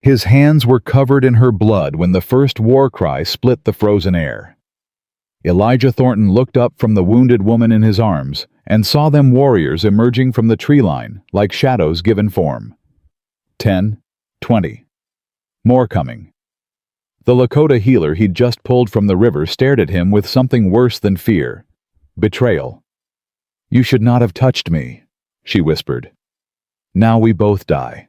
His hands were covered in her blood when the first war cry split the frozen air. Elijah Thornton looked up from the wounded woman in his arms and saw them warriors emerging from the tree line like shadows given form. 10, 20. More coming. The Lakota healer he'd just pulled from the river stared at him with something worse than fear. Betrayal. "You should not have touched me," she whispered. "Now we both die."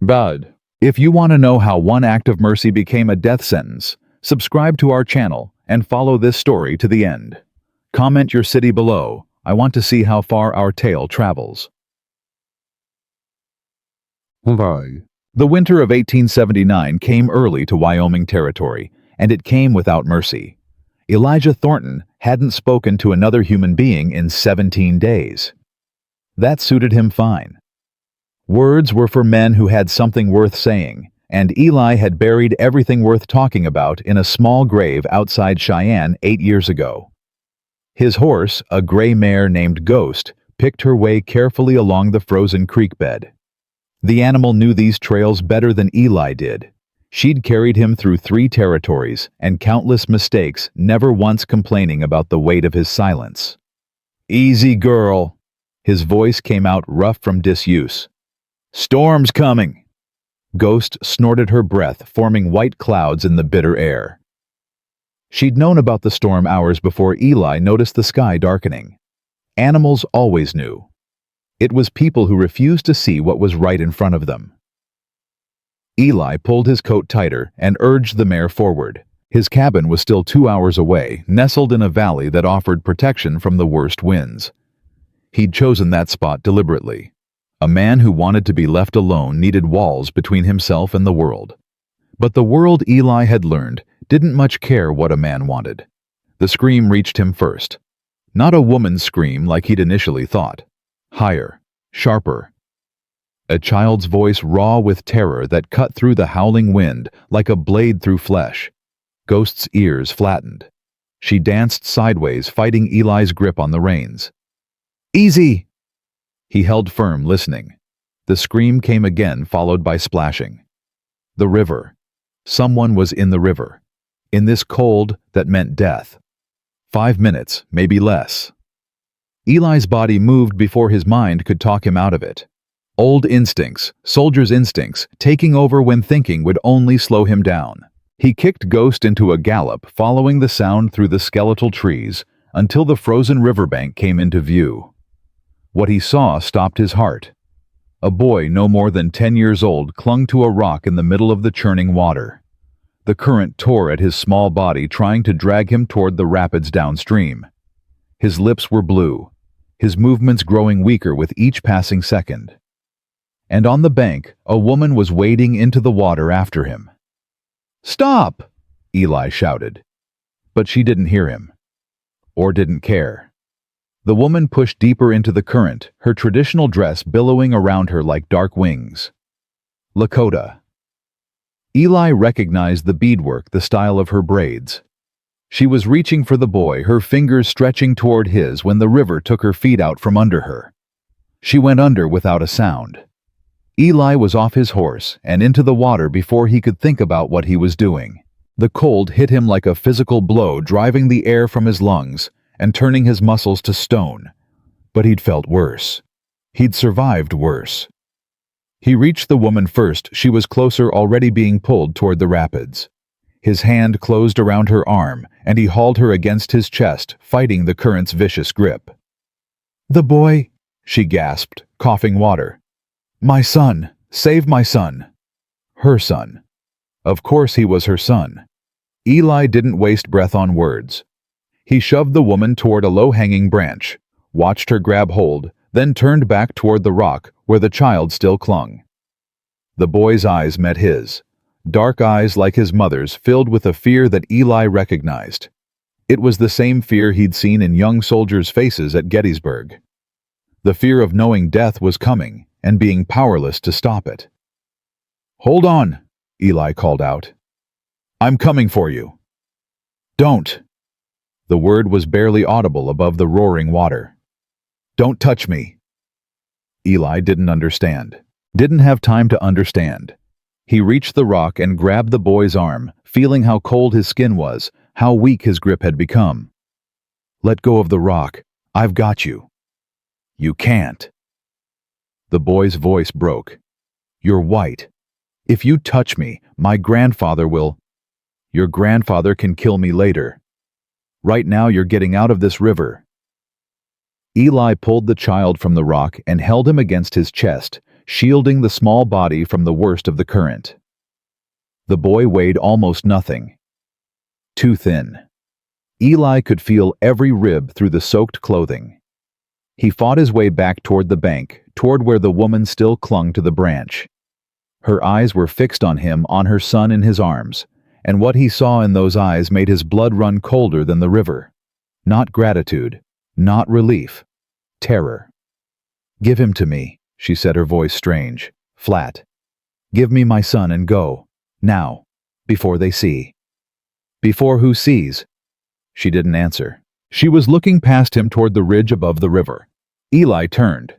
Bud, if you want to know how one act of mercy became a death sentence, subscribe to our channel and follow this story to the end. Comment your city below. I want to see how far our tale travels. Cowboy. The winter of 1879 came early to Wyoming territory, and it came without mercy. Elijah Thornton hadn't spoken to another human being in 17 days. That suited him fine. Words were for men who had something worth saying, and Eli had buried everything worth talking about in a small grave outside Cheyenne 8 years ago. His horse, a gray mare named Ghost, picked her way carefully along the frozen creek bed. The animal knew these trails better than Eli did. She'd carried him through 3 territories and countless mistakes, never once complaining about the weight of his silence. "Easy, girl." His voice came out rough from disuse. "Storm's coming." Ghost snorted her breath, forming white clouds in the bitter air. She'd known about the storm hours before Eli noticed the sky darkening. Animals always knew. It was people who refused to see what was right in front of them. Eli pulled his coat tighter and urged the mare forward. His cabin was still 2 hours away, nestled in a valley that offered protection from the worst winds. He'd chosen that spot deliberately. A man who wanted to be left alone needed walls between himself and the world. But the world, Eli had learned, didn't much care what a man wanted. The scream reached him first. Not a woman's scream like he'd initially thought. Higher, sharper. A child's voice raw with terror that cut through the howling wind like a blade through flesh. Ghost's ears flattened. She danced sideways, fighting Eli's grip on the reins. "Easy!" He held firm, listening. The scream came again, followed by splashing. The river. Someone was in the river. In this cold that meant death. 5 minutes, maybe less. Eli's body moved before his mind could talk him out of it. Old instincts, soldier's instincts, taking over when thinking would only slow him down. He kicked Ghost into a gallop, following the sound through the skeletal trees, until the frozen riverbank came into view. What he saw stopped his heart. A boy no more than 10 years old clung to a rock in the middle of the churning water. The current tore at his small body, trying to drag him toward the rapids downstream. His lips were blue, his movements growing weaker with each passing second. And on the bank, a woman was wading into the water after him. "Stop!" Eli shouted. But she didn't hear him. Or didn't care. The woman pushed deeper into the current, her traditional dress billowing around her like dark wings. Lakota. Eli recognized the beadwork, the style of her braids. She was reaching for the boy, her fingers stretching toward his when the river took her feet out from under her. She went under without a sound. Eli was off his horse and into the water before he could think about what he was doing. The cold hit him like a physical blow, driving the air from his lungs and turning his muscles to stone. But he'd felt worse. He'd survived worse. He reached the woman first. She was closer, already being pulled toward the rapids. His hand closed around her arm, and he hauled her against his chest, fighting the current's vicious grip. "The boy," she gasped, coughing water. "My son! Save my son!" Her son. Of course he was her son. Eli didn't waste breath on words. He shoved the woman toward a low-hanging branch, watched her grab hold, then turned back toward the rock where the child still clung. The boy's eyes met his. Dark eyes like his mother's, filled with a fear that Eli recognized. It was the same fear he'd seen in young soldiers' faces at Gettysburg. The fear of knowing death was coming and being powerless to stop it. "Hold on," Eli called out. "I'm coming for you." "Don't." The word was barely audible above the roaring water. "Don't touch me." Eli didn't understand. Didn't have time to understand. He reached the rock and grabbed the boy's arm, feeling how cold his skin was, how weak his grip had become. "Let go of the rock. I've got you." "You can't." The boy's voice broke. "You're white. If you touch me, my grandfather will—" "Your grandfather can kill me later. Right now you're getting out of this river." Eli pulled the child from the rock and held him against his chest, shielding the small body from the worst of the current. The boy weighed almost nothing. Too thin. Eli could feel every rib through the soaked clothing. He fought his way back toward the bank, toward where the woman still clung to the branch. Her eyes were fixed on him, on her son in his arms, and what he saw in those eyes made his blood run colder than the river. Not gratitude, not relief, terror. "Give him to me," she said, her voice strange, flat. "Give me my son and go, now, before they see." "Before who sees?" She didn't answer. She was looking past him toward the ridge above the river. Eli turned.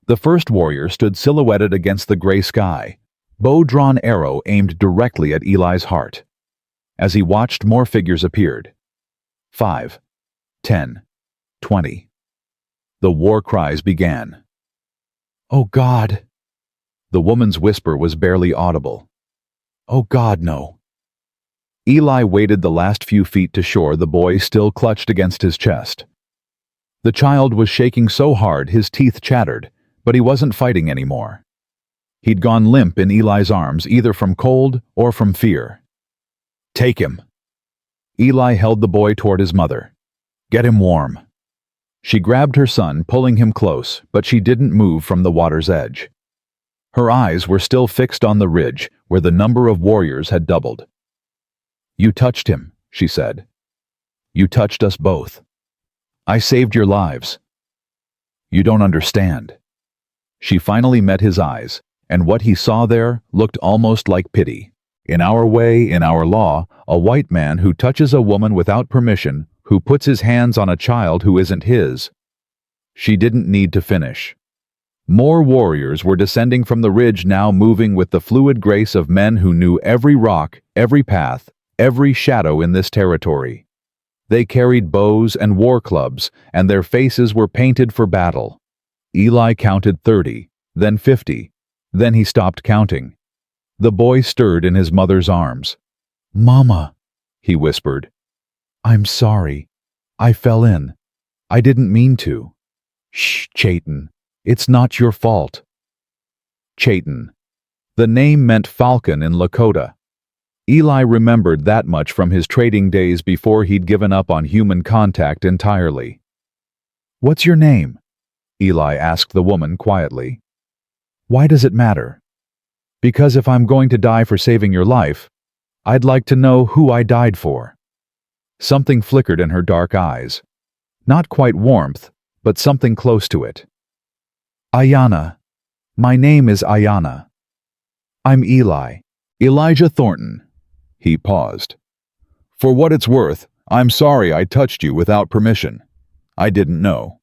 The first warrior stood silhouetted against the gray sky, bow-drawn arrow aimed directly at Eli's heart. As he watched, more figures appeared. 5, 10, 20. The war cries began. "Oh God!" The woman's whisper was barely audible. "Oh God, no." Eli waded the last few feet to shore, the boy still clutched against his chest. The child was shaking so hard his teeth chattered, but he wasn't fighting anymore. He'd gone limp in Eli's arms, either from cold or from fear. "Take him." Eli held the boy toward his mother. "Get him warm." She grabbed her son, pulling him close, but she didn't move from the water's edge. Her eyes were still fixed on the ridge, where the number of warriors had doubled. "You touched him," she said. "You touched us both. I saved your lives. You don't understand." She finally met his eyes, and what he saw there looked almost like pity. In our way, in our law, a white man who touches a woman without permission, who puts his hands on a child who isn't his. She didn't need to finish. More warriors were descending from the ridge now, moving with the fluid grace of men who knew every rock, every path, every shadow in this territory. They carried bows and war clubs, and their faces were painted for battle. Eli counted 30, then 50. Then he stopped counting. The boy stirred in his mother's arms. "Mama," he whispered. "I'm sorry. I fell in. I didn't mean to." "Shh, Chayton. It's not your fault." Chayton. The name meant falcon in Lakota. Eli remembered that much from his trading days before he'd given up on human contact entirely. "What's your name?" Eli asked the woman quietly. "Why does it matter?" "Because if I'm going to die for saving your life, I'd like to know who I died for." Something flickered in her dark eyes. Not quite warmth, but something close to it. "Ayanna. My name is Ayanna. I'm Eli. Elijah Thornton." He paused. "For what it's worth, I'm sorry I touched you without permission. I didn't know.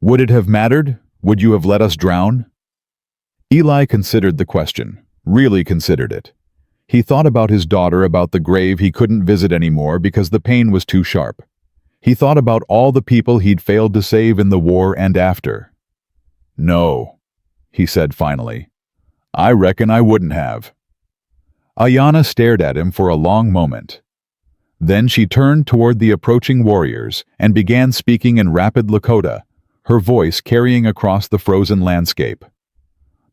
Would it have mattered? Would you have let us drown?" Eli considered the question, really considered it. He thought about his daughter, about the grave he couldn't visit anymore because the pain was too sharp. He thought about all the people he'd failed to save in the war and after. "No," he said finally. "I reckon I wouldn't have." Ayanna stared at him for a long moment. Then she turned toward the approaching warriors and began speaking in rapid Lakota, her voice carrying across the frozen landscape.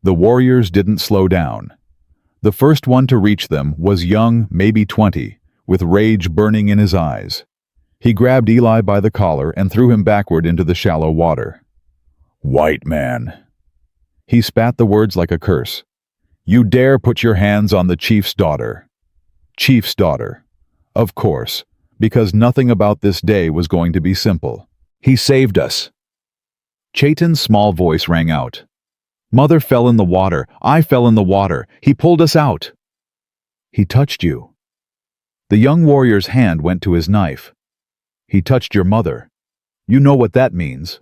The warriors didn't slow down. The first one to reach them was young, maybe 20, with rage burning in his eyes. He grabbed Eli by the collar and threw him backward into the shallow water. "White man." He spat the words like a curse. "You dare put your hands on the chief's daughter." Chief's daughter. Of course, because nothing about this day was going to be simple. "He saved us." Chayton's small voice rang out. "Mother fell in the water. I fell in the water. He pulled us out." "He touched you." The young warrior's hand went to his knife. "He touched your mother. You know what that means."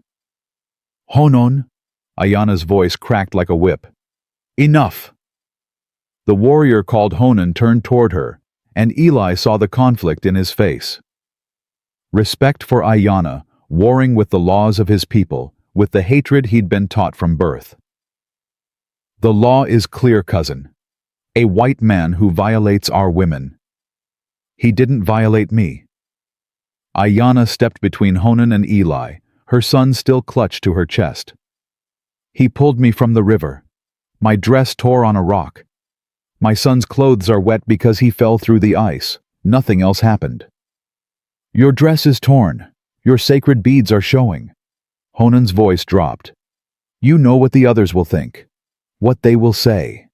"Honon." Ayanna's voice cracked like a whip. "Enough." The warrior called Honan turned toward her, and Eli saw the conflict in his face. Respect for Ayanna, warring with the laws of his people, with the hatred he'd been taught from birth. The law is clear, cousin. A white man who violates our women. He didn't violate me. Ayanna stepped between Honan and Eli, her son still clutched to her chest. He pulled me from the river. My dress tore on a rock. My son's clothes are wet because he fell through the ice. Nothing else happened. Your dress is torn. Your sacred beads are showing. Honan's voice dropped. You know what the others will think. What they will say.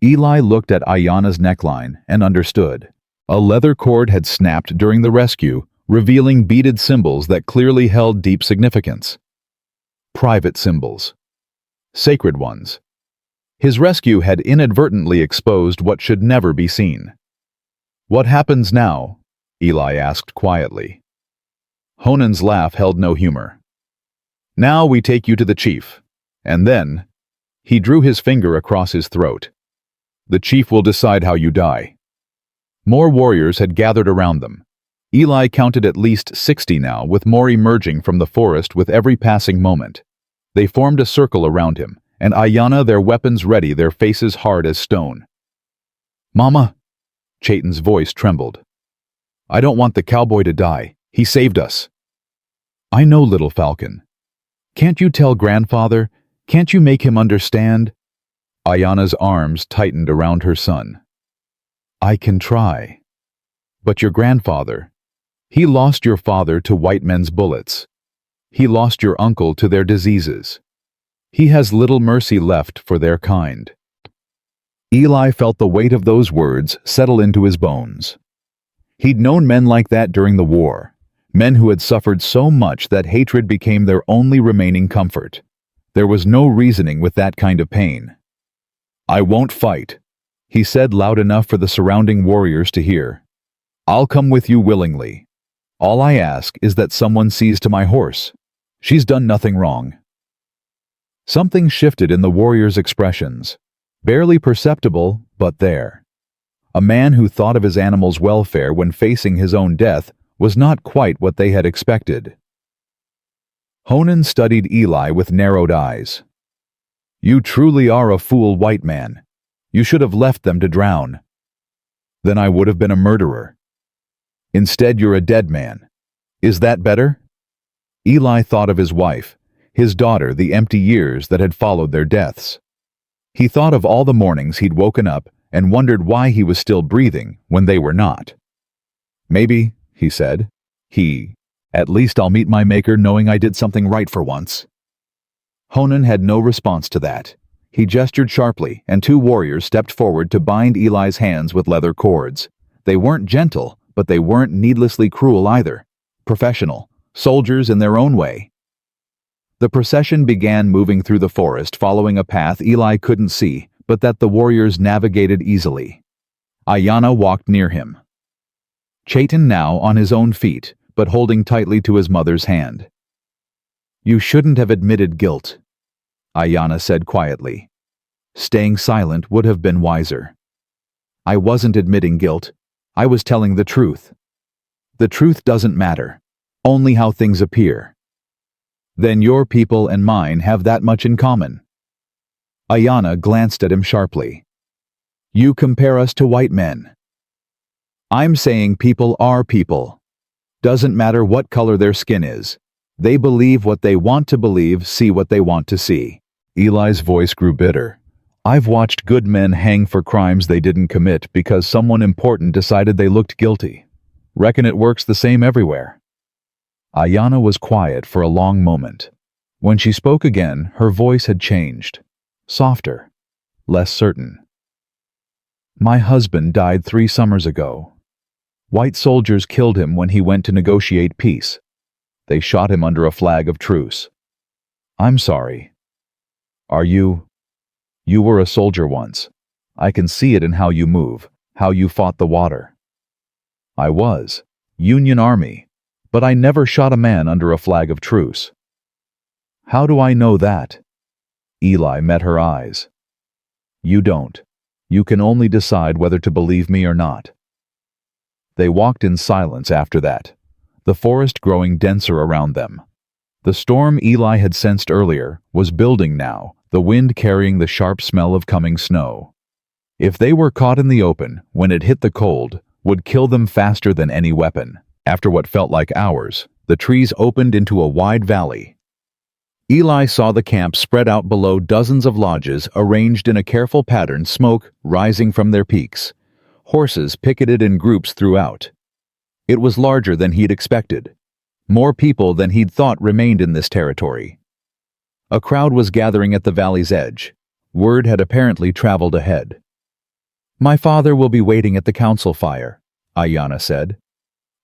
Eli looked at Ayanna's neckline and understood. A leather cord had snapped during the rescue, revealing beaded symbols that clearly held deep significance. Private symbols. Sacred ones. His rescue had inadvertently exposed what should never be seen. What happens now? Eli asked quietly. Honan's laugh held no humor. Now we take you to the chief. And then, he drew his finger across his throat. The chief will decide how you die. More warriors had gathered around them. Eli counted at least 60 now, with more emerging from the forest with every passing moment. They formed a circle around him, and Ayanna, their weapons ready, their faces hard as stone. Mama! Chaitin's voice trembled. I don't want the cowboy to die. He saved us. I know, little falcon. Can't you tell grandfather? Can't you make him understand? Ayanna's arms tightened around her son. I can try. But your grandfather, he lost your father to white men's bullets. He lost your uncle to their diseases. He has little mercy left for their kind. Eli felt the weight of those words settle into his bones. He'd known men like that during the war, men who had suffered so much that hatred became their only remaining comfort. There was no reasoning with that kind of pain. I won't fight, he said loud enough for the surrounding warriors to hear. I'll come with you willingly. All I ask is that someone sees to my horse. She's done nothing wrong. Something shifted in the warriors' expressions. Barely perceptible, but there. A man who thought of his animal's welfare when facing his own death was not quite what they had expected. Honan studied Eli with narrowed eyes. You truly are a fool, white man. You should have left them to drown. Then I would have been a murderer. Instead, you're a dead man. Is that better? Eli thought of his wife, his daughter, the empty years that had followed their deaths. He thought of all the mornings he'd woken up and wondered why he was still breathing when they were not. Maybe, he said, at least I'll meet my maker knowing I did something right for once. Honan had no response to that. He gestured sharply, and two warriors stepped forward to bind Eli's hands with leather cords. They weren't gentle, but they weren't needlessly cruel either. Professional, soldiers in their own way. The procession began moving through the forest, following a path Eli couldn't see, but that the warriors navigated easily. Ayanna walked near him. Chaitin now on his own feet, but holding tightly to his mother's hand. You shouldn't have admitted guilt, Ayanna said quietly. Staying silent would have been wiser. I wasn't admitting guilt. I was telling the truth. The truth doesn't matter, only how things appear. Then your people and mine have that much in common. Ayanna glanced at him sharply. You compare us to white men. I'm saying people are people. Doesn't matter what color their skin is. They believe what they want to believe, see what they want to see. Eli's voice grew bitter. I've watched good men hang for crimes they didn't commit because someone important decided they looked guilty. Reckon it works the same everywhere. Ayanna was quiet for a long moment. When she spoke again, her voice had changed. Softer. Less certain. My husband died 3 summers ago. White soldiers killed him when he went to negotiate peace. They shot him under a flag of truce. I'm sorry. Are you? You were a soldier once. I can see it in how you move, how you fought the water. I was. Union Army. But I never shot a man under a flag of truce. How do I know that? Eli met her eyes. You don't. You can only decide whether to believe me or not." They walked in silence after that, the forest growing denser around them. The storm Eli had sensed earlier was building now, the wind carrying the sharp smell of coming snow. If they were caught in the open, when it hit the cold, would kill them faster than any weapon. After what felt like hours, the trees opened into a wide valley. Eli saw the camp spread out below dozens of lodges arranged in a careful pattern, smoke rising from their peaks. Horses picketed in groups throughout. It was larger than he'd expected. More people than he'd thought remained in this territory. A crowd was gathering at the valley's edge. Word had apparently traveled ahead. "My father will be waiting at the council fire," Ayanna said.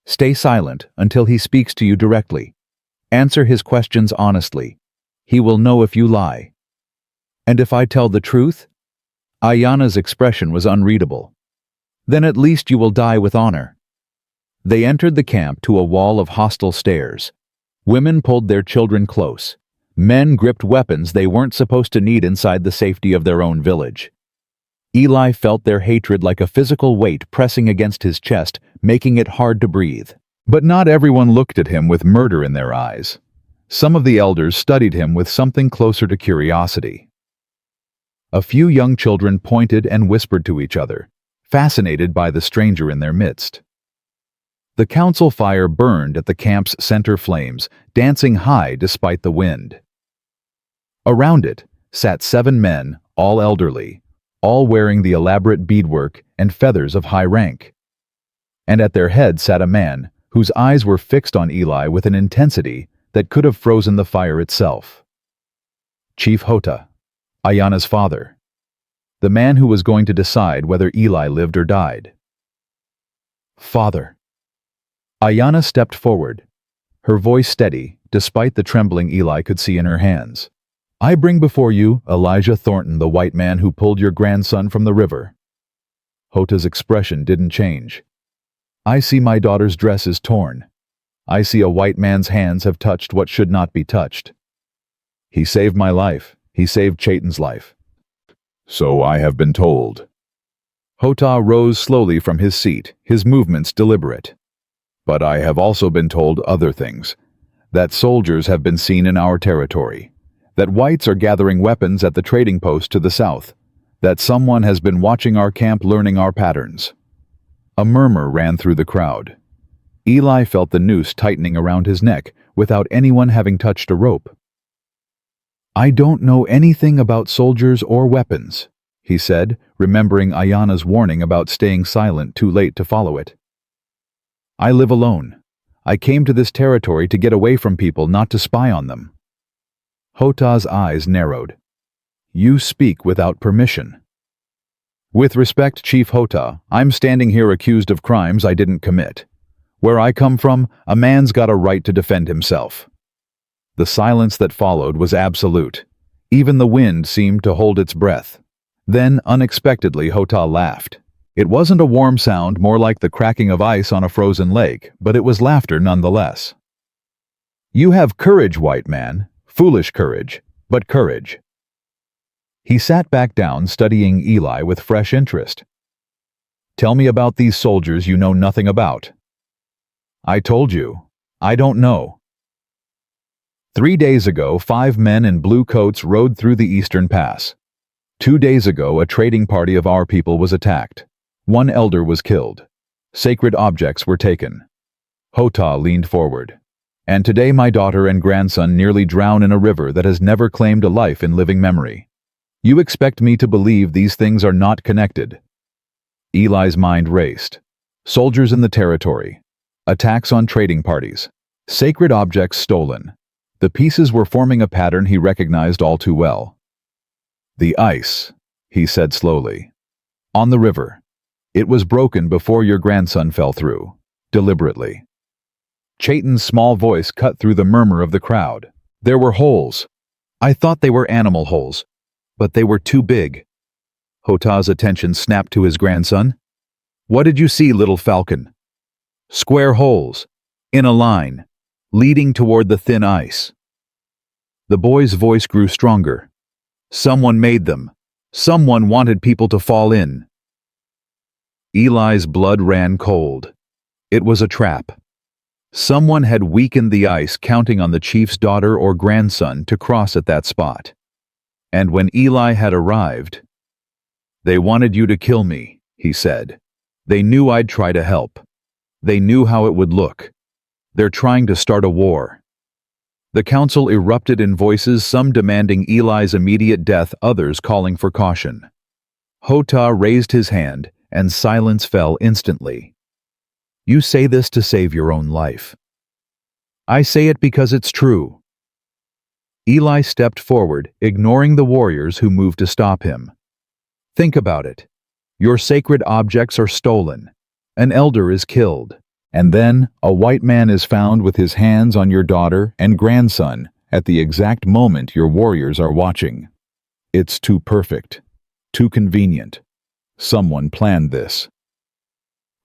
"Stay silent until he speaks to you directly. Answer his questions honestly. He will know if you lie." "And if I tell the truth?" Ayanna's expression was unreadable. "Then at least you will die with honor." They entered the camp to a wall of hostile stairs. Women pulled their children close. Men gripped weapons they weren't supposed to need inside the safety of their own village. Eli felt their hatred like a physical weight pressing against his chest, making it hard to breathe. But not everyone looked at him with murder in their eyes. Some of the elders studied him with something closer to curiosity. A few young children pointed and whispered to each other, fascinated by the stranger in their midst. The council fire burned at the camp's center flames, dancing high despite the wind. Around it sat 7 men, all elderly, all wearing the elaborate beadwork and feathers of high rank. And at their head sat a man whose eyes were fixed on Eli with an intensity that could have frozen the fire itself. Chief Hota, Ayanna's father, the man who was going to decide whether Eli lived or died. "Father." Ayanna stepped forward, her voice steady despite the trembling Eli could see in her hands. "I bring before you Elijah Thornton, the white man who pulled your grandson from the river." Hota's expression didn't change. "I see my daughter's dress is torn. I see a white man's hands have touched what should not be touched. He saved my life. He saved Chaitin's life. So I have been told." Hota rose slowly from his seat, his movements deliberate. "But I have also been told other things. That soldiers have been seen in our territory. That whites are gathering weapons at the trading post to the south. That someone has been watching our camp, learning our patterns." A murmur ran through the crowd. Eli felt the noose tightening around his neck without anyone having touched a rope. "I don't know anything about soldiers or weapons," he said, remembering Ayanna's warning about staying silent too late to follow it. "I live alone. I came to this territory to get away from people, not to spy on them." Hota's eyes narrowed. "You speak without permission." "With respect, Chief Hota, I'm standing here accused of crimes I didn't commit. Where I come from, a man's got a right to defend himself." The silence that followed was absolute. Even the wind seemed to hold its breath. Then, unexpectedly, Hota laughed. It wasn't a warm sound, more like the cracking of ice on a frozen lake, but it was laughter nonetheless. "You have courage, white man. Foolish courage, but courage." He sat back down, studying Eli with fresh interest. "Tell me about these soldiers you know nothing about." "I told you. I don't know." 3 days ago, 5 men in blue coats rode through the eastern pass. 2 days ago, a trading party of our people was attacked. 1 elder was killed. Sacred objects were taken. Hota leaned forward. "And today my daughter and grandson nearly drown in a river that has never claimed a life in living memory. You expect me to believe these things are not connected?" Eli's mind raced. Soldiers in the territory. Attacks on trading parties. Sacred objects stolen. The pieces were forming a pattern he recognized all too well. "The ice," he said slowly. "On the river. It was broken before your grandson fell through. Deliberately." Chaitin's small voice cut through the murmur of the crowd. "There were holes. I thought they were animal holes, but they were too big." Hota's attention snapped to his grandson. "What did you see, little falcon?" "Square holes, in a line, leading toward the thin ice." The boy's voice grew stronger. "Someone made them. Someone wanted people to fall in. Eli's blood ran cold. It was a trap. Someone had weakened the ice, counting on the chief's daughter or grandson to cross at that spot. And when Eli had arrived, "They wanted you to kill me," he said. "They knew I'd try to help. They knew how it would look. They're trying to start a war." The council erupted in voices, some demanding Eli's immediate death, others calling for caution. Hota raised his hand, and silence fell instantly. "You say this to save your own life." "I say it because it's true." Eli stepped forward, ignoring the warriors who moved to stop him. "Think about it. Your sacred objects are stolen. An elder is killed. And then a white man is found with his hands on your daughter and grandson at the exact moment your warriors are watching. It's too perfect. Too convenient. Someone planned this."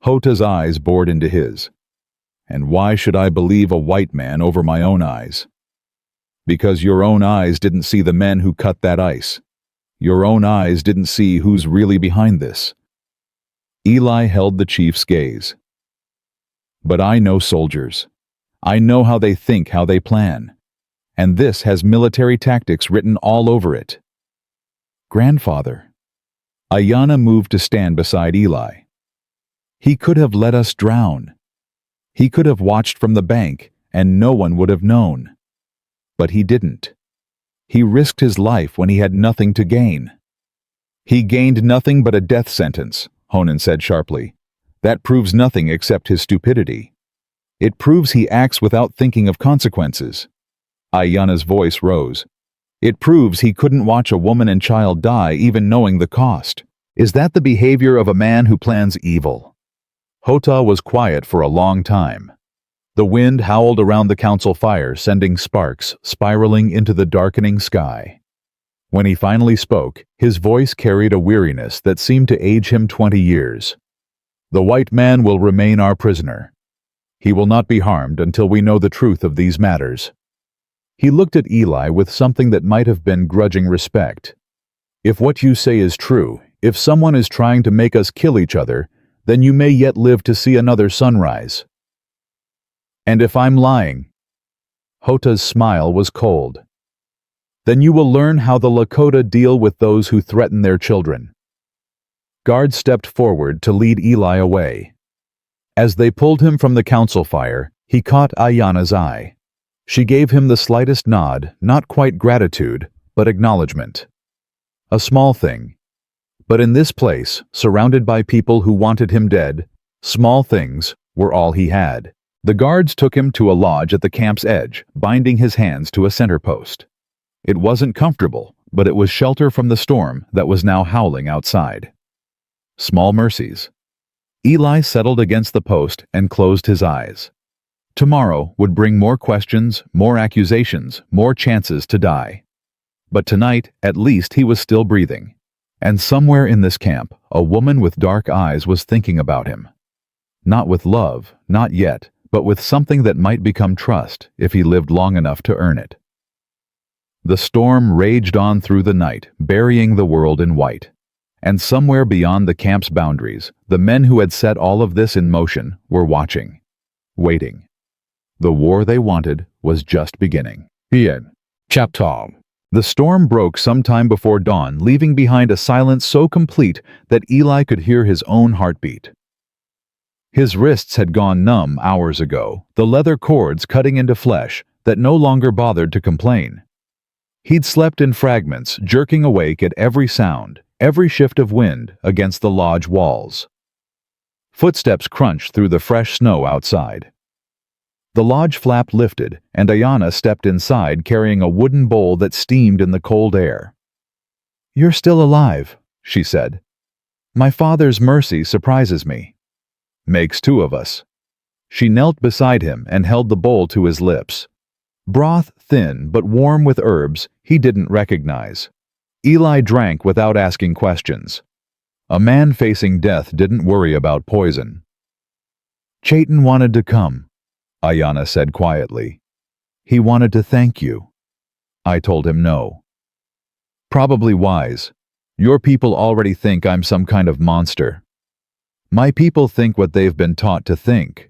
Hota's eyes bored into his. "And why should I believe a white man over my own eyes?" "Because your own eyes didn't see the men who cut that ice. Your own eyes didn't see who's really behind this." Eli held the chief's gaze. "But I know soldiers. I know how they think, how they plan. And this has military tactics written all over it." "Grandfather." Ayanna moved to stand beside Eli. "He could have let us drown. He could have watched from the bank, and no one would have known. But he didn't. He risked his life when he had nothing to gain." "He gained nothing but a death sentence," Honan said sharply. "That proves nothing except his stupidity. It proves he acts without thinking of consequences." Ayanna's voice rose. "It proves he couldn't watch a woman and child die even knowing the cost. Is that the behavior of a man who plans evil?" Hota was quiet for a long time. The wind howled around the council fire, sending sparks spiraling into the darkening sky. When he finally spoke, his voice carried a weariness that seemed to age him 20 years. "The white man will remain our prisoner. He will not be harmed until we know the truth of these matters." He looked at Eli with something that might have been grudging respect. "If what you say is true, if someone is trying to make us kill each other, then you may yet live to see another sunrise." "And if I'm lying?" Hota's smile was cold. "Then you will learn how the Lakota deal with those who threaten their children." Guards stepped forward to lead Eli away. As they pulled him from the council fire, he caught Ayanna's eye. She gave him the slightest nod, not quite gratitude, but acknowledgement. A small thing. But in this place, surrounded by people who wanted him dead, small things were all he had. The guards took him to a lodge at the camp's edge, binding his hands to a center post. It wasn't comfortable, but it was shelter from the storm that was now howling outside. Small mercies. Eli settled against the post and closed his eyes. Tomorrow would bring more questions, more accusations, more chances to die. But tonight, at least, he was still breathing. And somewhere in this camp, a woman with dark eyes was thinking about him. Not with love, not yet, but with something that might become trust if he lived long enough to earn it. The storm raged on through the night, burying the world in white. And somewhere beyond the camp's boundaries, the men who had set all of this in motion were watching, waiting. The war they wanted was just beginning. Ian. Chapter. The storm broke sometime before dawn, leaving behind a silence so complete that Eli could hear his own heartbeat. His wrists had gone numb hours ago, the leather cords cutting into flesh that no longer bothered to complain. He'd slept in fragments, jerking awake at every sound, every shift of wind against the lodge walls. Footsteps crunched through the fresh snow outside. The lodge flap lifted, and Ayanna stepped inside carrying a wooden bowl that steamed in the cold air. "You're still alive," she said. "My father's mercy surprises me." "Makes two of us." She knelt beside him and held the bowl to his lips. Broth thin but warm with herbs he didn't recognize. Eli drank without asking questions. A man facing death didn't worry about poison. "Chayton wanted to come," Ayanna said quietly. "He wanted to thank you." I told him no. "Probably wise. Your people already think I'm some kind of monster. My people think what they've been taught to think.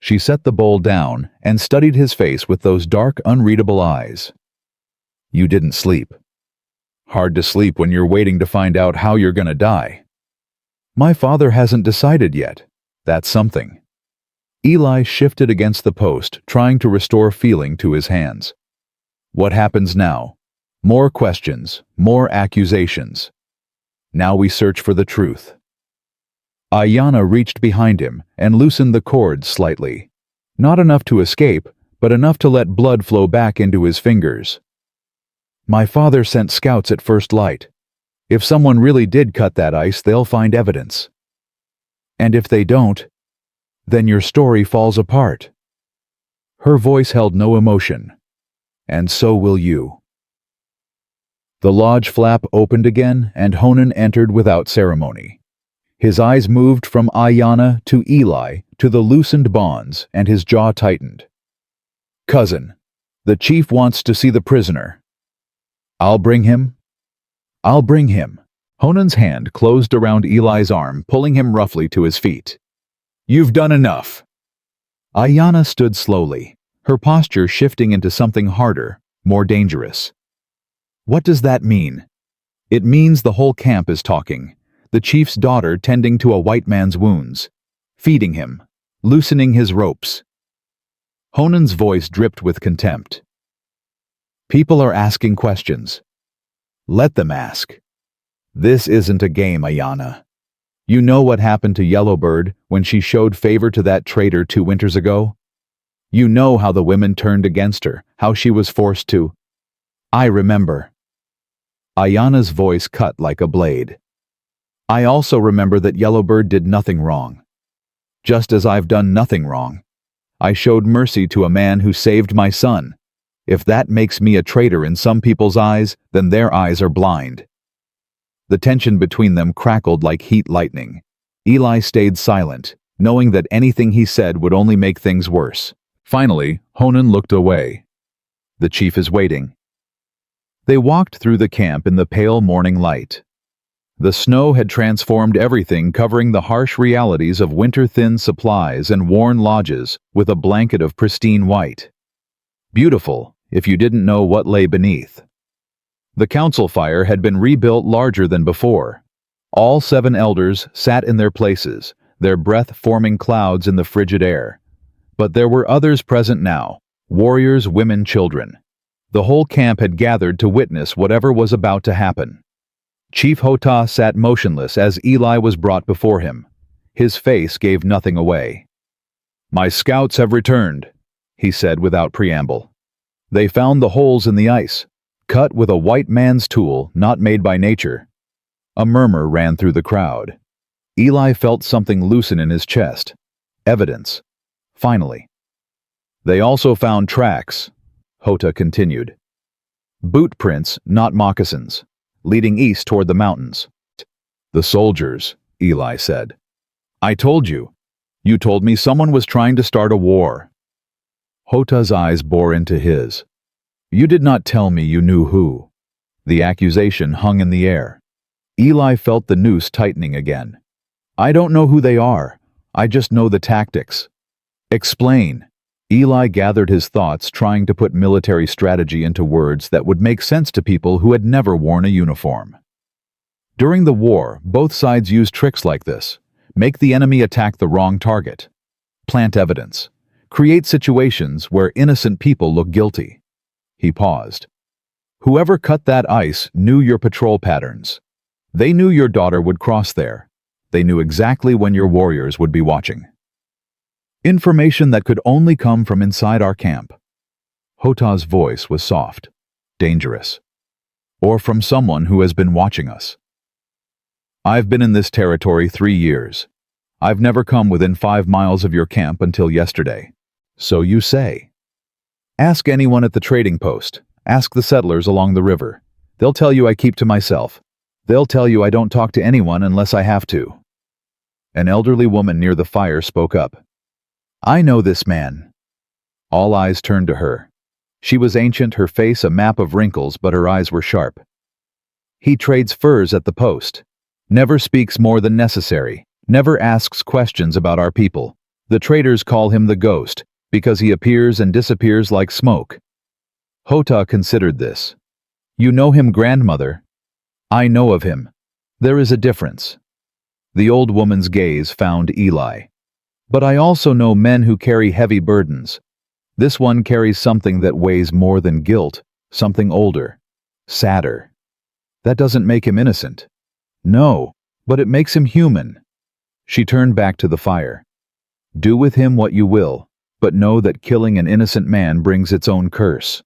She set the bowl down and studied his face with those dark, unreadable eyes. You didn't sleep. Hard to sleep when you're waiting to find out how you're gonna die. My father hasn't decided yet. That's something. Eli shifted against the post, trying to restore feeling to his hands. What happens now? More questions, more accusations. Now we search for the truth. Ayanna reached behind him and loosened the cords slightly. Not enough to escape, but enough to let blood flow back into his fingers. My father sent scouts at first light. If someone really did cut that ice, they'll find evidence. And if they don't, then your story falls apart. Her voice held no emotion. And so will you. The lodge flap opened again, and Honan entered without ceremony. His eyes moved from Ayanna to Eli to the loosened bonds, and his jaw tightened. Cousin, the chief wants to see the prisoner. I'll bring him. I'll bring him. Honan's hand closed around Eli's arm, pulling him roughly to his feet. You've done enough. Ayanna stood slowly, her posture shifting into something harder, more dangerous. What does that mean? It means the whole camp is talking. The chief's daughter tending to a white man's wounds, feeding him, loosening his ropes. Honan's voice dripped with contempt. People are asking questions. Let them ask. This isn't a game, Ayanna. You know what happened to Yellowbird when she showed favor to that traitor 2 winters ago? You know how the women turned against her, how she was forced to. I remember. Ayanna's voice cut like a blade. I also remember that Yellowbird did nothing wrong. Just as I've done nothing wrong. I showed mercy to a man who saved my son. If that makes me a traitor in some people's eyes, then their eyes are blind. The tension between them crackled like heat lightning. Eli stayed silent, knowing that anything he said would only make things worse. Finally, Honan looked away. The chief is waiting. They walked through the camp in the pale morning light. The snow had transformed everything, covering the harsh realities of winter-thin supplies and worn lodges with a blanket of pristine white. Beautiful, if you didn't know what lay beneath. The council fire had been rebuilt larger than before. All 7 elders sat in their places, their breath forming clouds in the frigid air. But there were others present now, warriors, women, children. The whole camp had gathered to witness whatever was about to happen. Chief Hota sat motionless as Eli was brought before him. His face gave nothing away. My scouts have returned, he said without preamble. They found the holes in the ice, cut with a white man's tool not made by nature. A murmur ran through the crowd. Eli felt something loosen in his chest. Evidence. Finally. They also found tracks, Hota continued. Boot prints, not moccasins, leading east toward the mountains. The soldiers, Eli said. I told you. You told me someone was trying to start a war. Hota's eyes bore into his. You did not tell me you knew who. The accusation hung in the air. Eli felt the noose tightening again. I don't know who they are. I just know the tactics. Explain. Eli gathered his thoughts, trying to put military strategy into words that would make sense to people who had never worn a uniform. During the war, both sides used tricks like this. Make the enemy attack the wrong target. Plant evidence. Create situations where innocent people look guilty. He paused. Whoever cut that ice knew your patrol patterns. They knew your daughter would cross there. They knew exactly when your warriors would be watching. Information that could only come from inside our camp. Hota's voice was soft, dangerous. Or from someone who has been watching us. I've been in this territory 3 years. I've never come within 5 miles of your camp until yesterday. So you say. Ask anyone at the trading post. Ask the settlers along the river. They'll tell you I keep to myself. They'll tell you I don't talk to anyone unless I have to. An elderly woman near the fire spoke up. I know this man. All eyes turned to her. She was ancient, her face a map of wrinkles, but her eyes were sharp. He trades furs at the post. Never speaks more than necessary. Never asks questions about our people. The traders call him the ghost, because he appears and disappears like smoke. Hota considered this. You know him, grandmother? I know of him. There is a difference. The old woman's gaze found Eli. But I also know men who carry heavy burdens. This one carries something that weighs more than guilt, something older, sadder. That doesn't make him innocent. No, but it makes him human. She turned back to the fire. Do with him what you will, but know that killing an innocent man brings its own curse.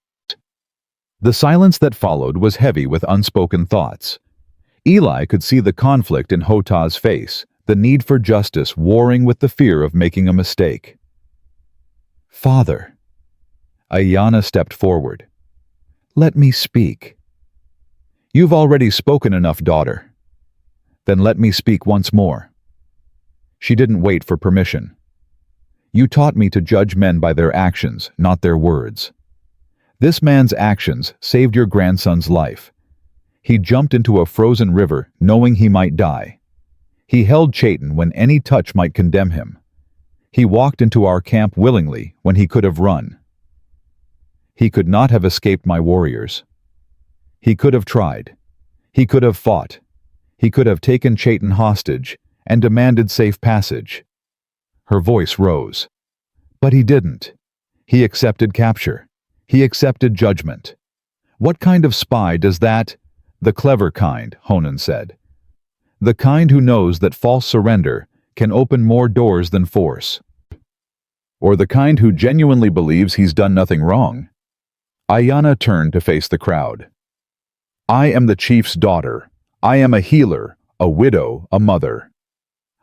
The silence that followed was heavy with unspoken thoughts. Eli could see the conflict in Hota's face, the need for justice warring with the fear of making a mistake. Father. Ayanna stepped forward. Let me speak. You've already spoken enough, daughter. Then let me speak once more. She didn't wait for permission. You taught me to judge men by their actions, not their words. This man's actions saved your grandson's life. He jumped into a frozen river knowing he might die. He held Chayton when any touch might condemn him. He walked into our camp willingly when he could have run. He could not have escaped my warriors. He could have tried. He could have fought. He could have taken Chayton hostage and demanded safe passage. Her voice rose. But he didn't. He accepted capture. He accepted judgment. What kind of spy does that? The clever kind, Honan said. The kind who knows that false surrender can open more doors than force. Or the kind who genuinely believes he's done nothing wrong. Ayanna turned to face the crowd. I am the chief's daughter. I am a healer, a widow, a mother.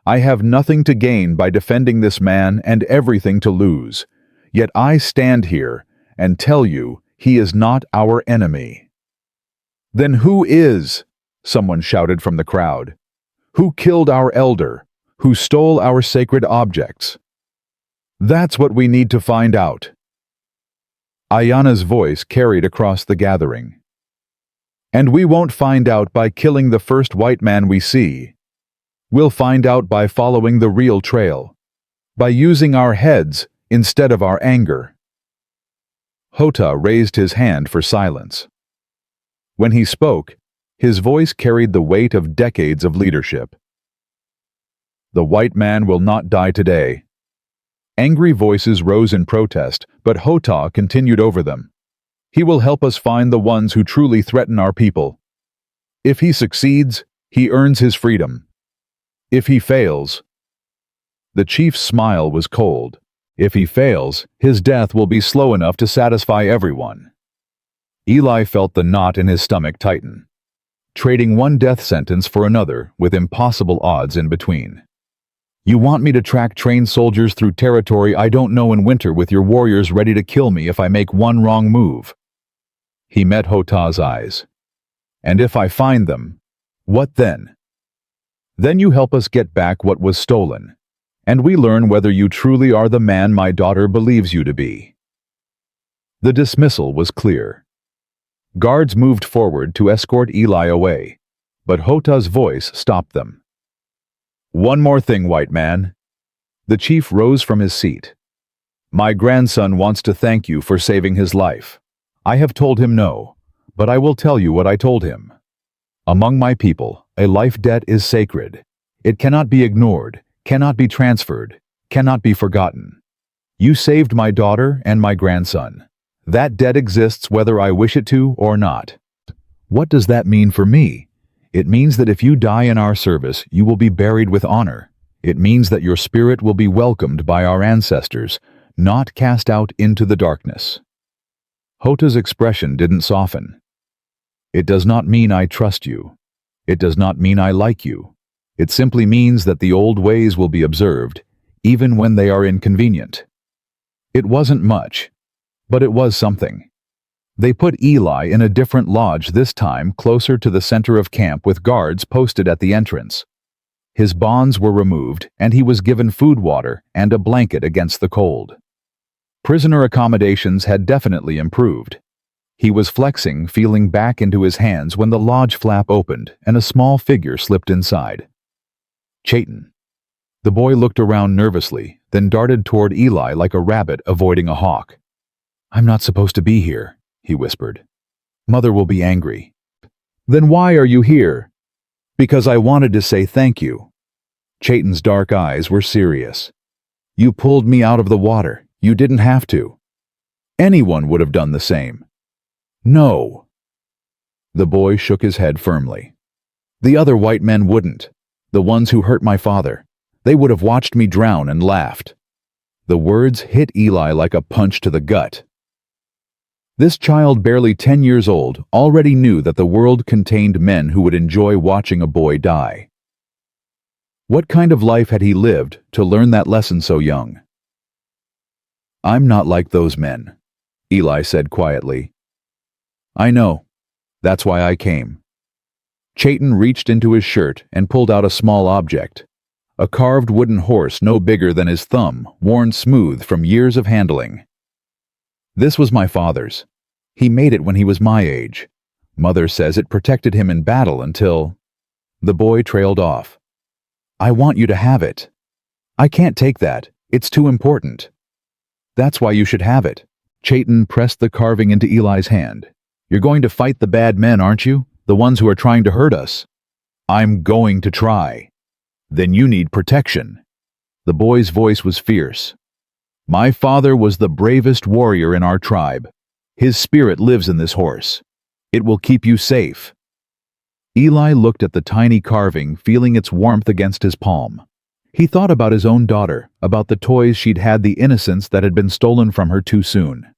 I have nothing to gain by defending this man and everything to lose. Yet I stand here and tell you he is not our enemy. Then who is? Someone shouted from the crowd. Who killed our elder? Who stole our sacred objects? That's what we need to find out. Ayanna's voice carried across the gathering. And we won't find out by killing the first white man we see. We'll find out by following the real trail, by using our heads instead of our anger. Hota raised his hand for silence. When he spoke, his voice carried the weight of decades of leadership. The white man will not die today. Angry voices rose in protest, but Hota continued over them. He will help us find the ones who truly threaten our people. If he succeeds, he earns his freedom. If he fails, the chief's smile was cold. If he fails, his death will be slow enough to satisfy everyone. Eli felt the knot in his stomach tighten, trading one death sentence for another with impossible odds in between. You want me to track trained soldiers through territory I don't know in winter with your warriors ready to kill me if I make one wrong move? He met Hota's eyes. And if I find them, what then? Then you help us get back what was stolen, and we learn whether you truly are the man my daughter believes you to be. The dismissal was clear. Guards moved forward to escort Eli away, but Hota's voice stopped them. One more thing, white man. The chief rose from his seat. My grandson wants to thank you for saving his life. I have told him no, but I will tell you what I told him. Among my people, a life debt is sacred. It cannot be ignored, cannot be transferred, cannot be forgotten. You saved my daughter and my grandson. That debt exists whether I wish it to or not. What does that mean for me? It means that if you die in our service, you will be buried with honor. It means that your spirit will be welcomed by our ancestors, not cast out into the darkness. Hota's expression didn't soften. It does not mean I trust you. It does not mean I like you. It simply means that the old ways will be observed, even when they are inconvenient. It wasn't much, but it was something. They put Eli in a different lodge this time, closer to the center of camp with guards posted at the entrance. His bonds were removed, and he was given food, water, and a blanket against the cold. Prisoner accommodations had definitely improved. He was flexing, feeling back into his hands when the lodge flap opened and a small figure slipped inside. Chayton. The boy looked around nervously, then darted toward Eli like a rabbit avoiding a hawk. "I'm not supposed to be here," he whispered. "Mother will be angry." "Then why are you here?" "Because I wanted to say thank you." Chayton's dark eyes were serious. "You pulled me out of the water. You didn't have to. Anyone would have done the same." "No." The boy shook his head firmly. "The other white men wouldn't. The ones who hurt my father. They would have watched me drown and laughed." The words hit Eli like a punch to the gut. This child, barely 10 years old, already knew that the world contained men who would enjoy watching a boy die. What kind of life had he lived to learn that lesson so young? "I'm not like those men," Eli said quietly. "I know. That's why I came." Chayton reached into his shirt and pulled out a small object. A carved wooden horse no bigger than his thumb, worn smooth from years of handling. "This was my father's. He made it when he was my age. Mother says it protected him in battle until—" The boy trailed off. "I want you to have it." "I can't take that. It's too important." "That's why you should have it." Chayton pressed the carving into Eli's hand. "You're going to fight the bad men, aren't you? The ones who are trying to hurt us." "I'm going to try." "Then you need protection." The boy's voice was fierce. "My father was the bravest warrior in our tribe. His spirit lives in this horse. It will keep you safe." Eli looked at the tiny carving, feeling its warmth against his palm. He thought about his own daughter, about the toys she'd had, the innocence that had been stolen from her too soon.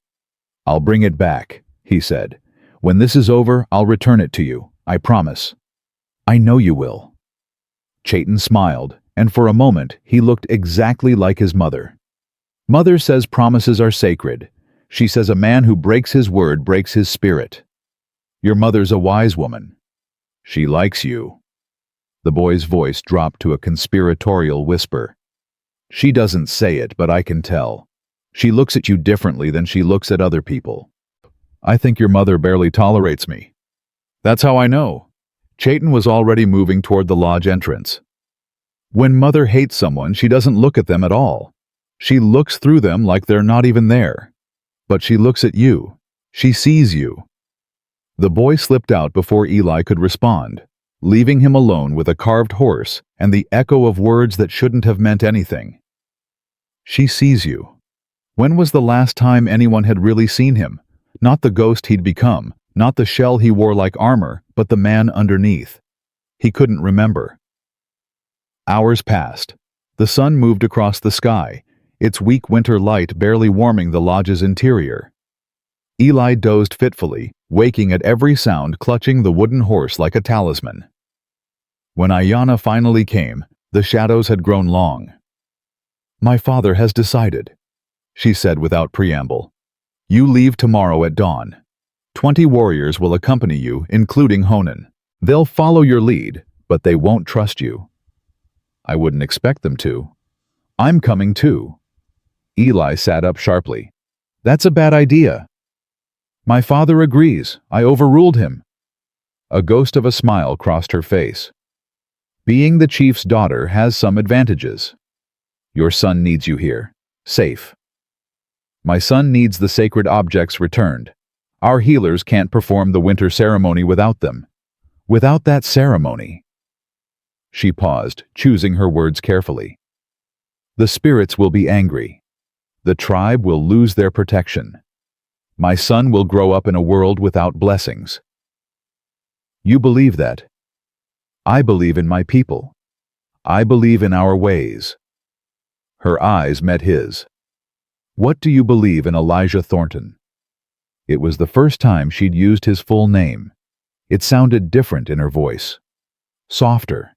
"I'll bring it back," he said. "When this is over, I'll return it to you. I promise." "I know you will." Chayton smiled, and for a moment he looked exactly like his mother. "Mother says promises are sacred. She says a man who breaks his word breaks his spirit. Your mother's a wise woman. She likes you." The boy's voice dropped to a conspiratorial whisper. "She doesn't say it, but I can tell. She looks at you differently than she looks at other people. I think your mother barely tolerates me." "That's how I know." Chayton was already moving toward the lodge entrance. "When mother hates someone, she doesn't look at them at all. She looks through them like they're not even there. But she looks at you. She sees you." The boy slipped out before Eli could respond, leaving him alone with a carved horse and the echo of words that shouldn't have meant anything. "She sees you." When was the last time anyone had really seen him? Not the ghost he'd become, not the shell he wore like armor, but the man underneath. He couldn't remember. Hours passed. The sun moved across the sky, its weak winter light barely warming the lodge's interior. Eli dozed fitfully, waking at every sound, clutching the wooden horse like a talisman. When Ayanna finally came, the shadows had grown long. "My father has decided," she said without preamble. "You leave tomorrow at dawn. 20 warriors will accompany you, including Honan. They'll follow your lead, but they won't trust you." "I wouldn't expect them to." "I'm coming too." Eli sat up sharply. "That's a bad idea." "My father agrees. I overruled him." A ghost of a smile crossed her face. "Being the chief's daughter has some advantages. Your son needs you here, safe." "My son needs the sacred objects returned. Our healers can't perform the winter ceremony without them. Without that ceremony—" She paused, choosing her words carefully. "The spirits will be angry. The tribe will lose their protection. My son will grow up in a world without blessings." "You believe that?" "I believe in my people. I believe in our ways." Her eyes met his. "What do you believe in Elijah Thornton?" It was the first time she'd used his full name. It sounded different in her voice. Softer.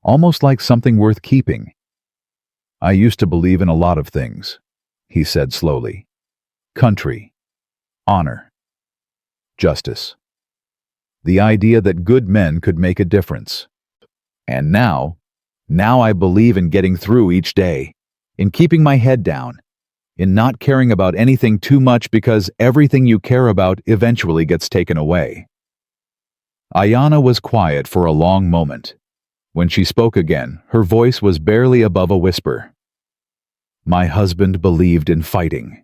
Almost like something worth keeping. "I used to believe in a lot of things," he said slowly. "Country. Honor. Justice. The idea that good men could make a difference. And now I believe in getting through each day, in keeping my head down, in not caring about anything too much because everything you care about eventually gets taken away. Ayanna was quiet for a long moment. When she spoke again, her voice was barely above a whisper. My husband believed in fighting.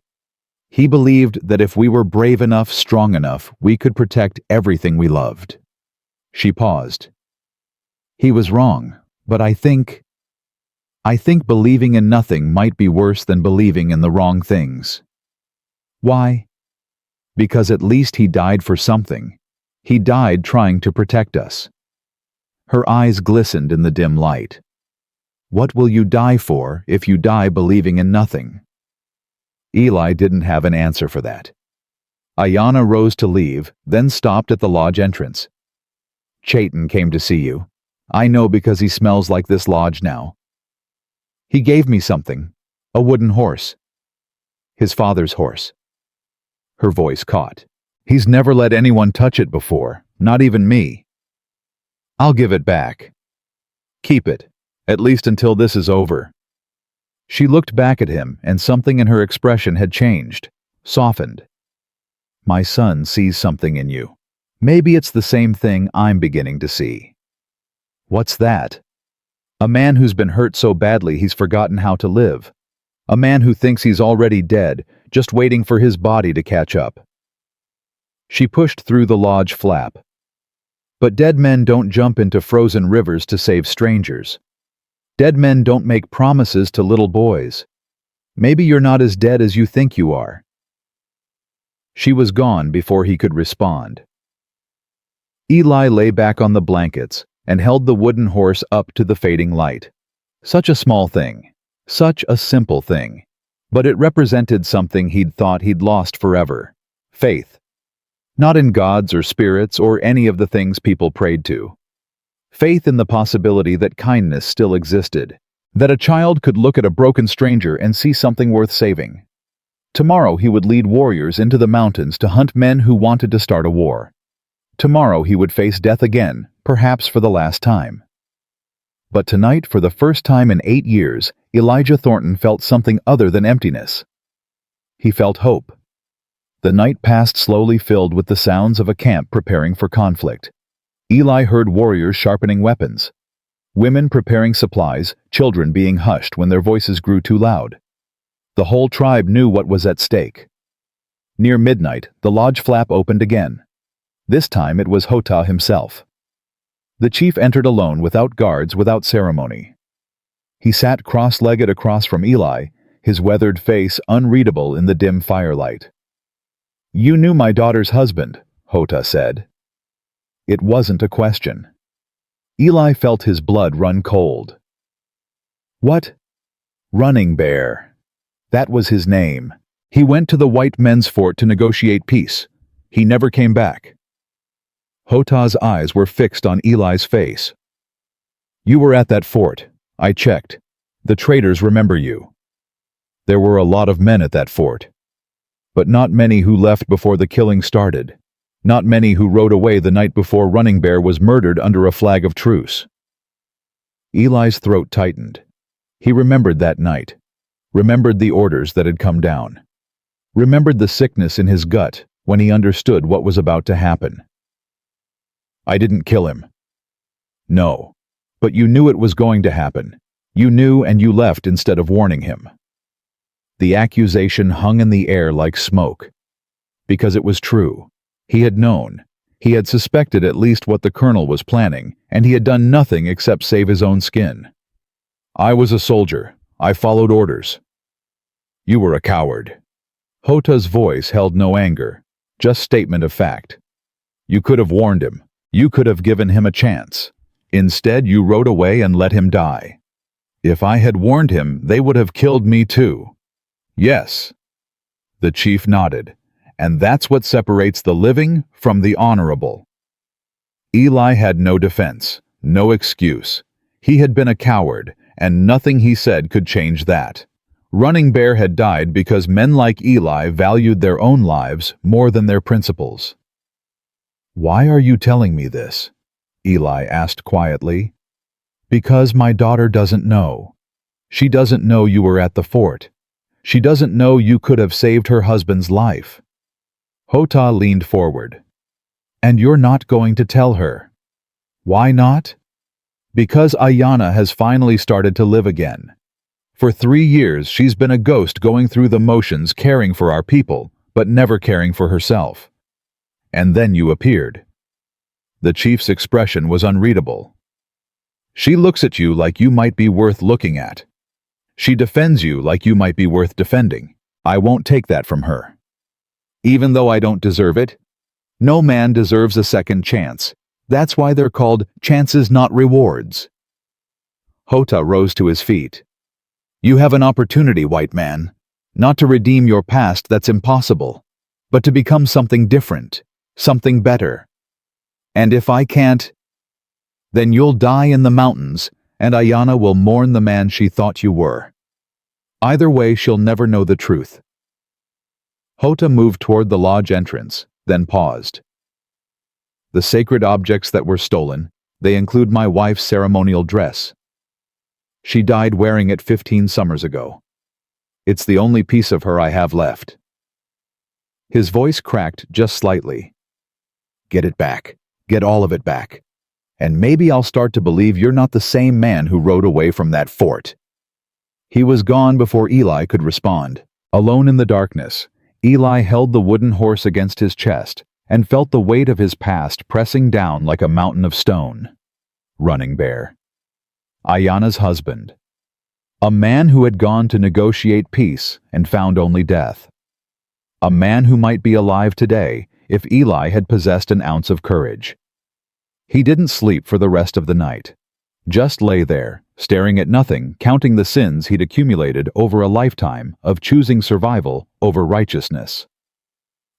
He believed that if we were brave enough, strong enough, we could protect everything we loved. She paused. He was wrong, but I think believing in nothing might be worse than believing in the wrong things. Why? Because at least he died for something. He died trying to protect us. Her eyes glistened in the dim light. What will you die for if you die believing in nothing? Eli didn't have an answer for that. Ayanna rose to leave, then stopped at the lodge entrance. Chayton came to see you. I know because he smells like this lodge now. He gave me something, a wooden horse. His father's horse. Her voice caught. He's never let anyone touch it before, not even me. I'll give it back. Keep it, at least until this is over. She looked back at him, and something in her expression had changed, softened. My son sees something in you. Maybe it's the same thing I'm beginning to see. What's that? A man who's been hurt so badly he's forgotten how to live. A man who thinks he's already dead, just waiting for his body to catch up. She pushed through the lodge flap. But dead men don't jump into frozen rivers to save strangers. Dead men don't make promises to little boys. Maybe you're not as dead as you think you are. She was gone before he could respond. Eli lay back on the blankets and held the wooden horse up to the fading light. Such a small thing. Such a simple thing. But it represented something he'd thought he'd lost forever. Faith. Not in gods or spirits or any of the things people prayed to. Faith in the possibility that kindness still existed. That a child could look at a broken stranger and see something worth saving. Tomorrow he would lead warriors into the mountains to hunt men who wanted to start a war. Tomorrow he would face death again, perhaps for the last time. But tonight, for the first time in 8 years, Elijah Thornton felt something other than emptiness. He felt hope. The night passed slowly, filled with the sounds of a camp preparing for conflict. Eli heard warriors sharpening weapons. Women preparing supplies, children being hushed when their voices grew too loud. The whole tribe knew what was at stake. Near midnight, the lodge flap opened again. This time it was Hotah himself. The chief entered alone, without guards, without ceremony. He sat cross-legged across from Eli, his weathered face unreadable in the dim firelight. You knew my daughter's husband, Hotah said. It wasn't a question. Eli felt his blood run cold. What? Running Bear. That was his name. He went to the white men's fort to negotiate peace. He never came back. Hotah's eyes were fixed on Eli's face. You were at that fort. I checked. The traitors remember you. There were a lot of men at that fort. But not many who left before the killing started. Not many who rode away the night before Running Bear was murdered under a flag of truce. Eli's throat tightened. He remembered that night. Remembered the orders that had come down. Remembered the sickness in his gut when he understood what was about to happen. I didn't kill him. No. But you knew it was going to happen. You knew, and you left instead of warning him. The accusation hung in the air like smoke. Because it was true. He had known. He had suspected at least what the colonel was planning, and he had done nothing except save his own skin. I was a soldier. I followed orders. You were a coward. Hotah's voice held no anger, just statement of fact. You could have warned him. You could have given him a chance. Instead, you rode away and let him die. If I had warned him, they would have killed me too. Yes. The chief nodded. And that's what separates the living from the honorable. Eli had no defense, no excuse. He had been a coward, and nothing he said could change that. Running Bear had died because men like Eli valued their own lives more than their principles. Why are you telling me this? Eli asked quietly. Because my daughter doesn't know. She doesn't know you were at the fort. She doesn't know you could have saved her husband's life." Hota leaned forward. "And you're not going to tell her." "Why not?" "Because Ayanna has finally started to live again. For 3 years she's been a ghost going through the motions caring for our people, but never caring for herself. And then you appeared." The chief's expression was unreadable. "She looks at you like you might be worth looking at. She defends you like you might be worth defending. I won't take that from her. Even though I don't deserve it, no man deserves a second chance. That's why they're called chances, not rewards." Hota rose to his feet. "You have an opportunity, white man, not to redeem your past, that's impossible, but to become something different, something better. And if I can't, then you'll die in the mountains, and Ayanna will mourn the man she thought you were. Either way, she'll never know the truth." Hota moved toward the lodge entrance, then paused. "The sacred objects that were stolen, they include my wife's ceremonial dress. She died wearing it 15 summers ago. It's the only piece of her I have left." His voice cracked just slightly. "Get it back. Get all of it back. And maybe I'll start to believe you're not the same man who rode away from that fort." He was gone before Eli could respond. Alone in the darkness, Eli held the wooden horse against his chest and felt the weight of his past pressing down like a mountain of stone. Running Bear. Ayanna's husband. A man who had gone to negotiate peace and found only death. A man who might be alive today if Eli had possessed an ounce of courage. He didn't sleep for the rest of the night. Just lay there, staring at nothing, counting the sins he'd accumulated over a lifetime of choosing survival over righteousness.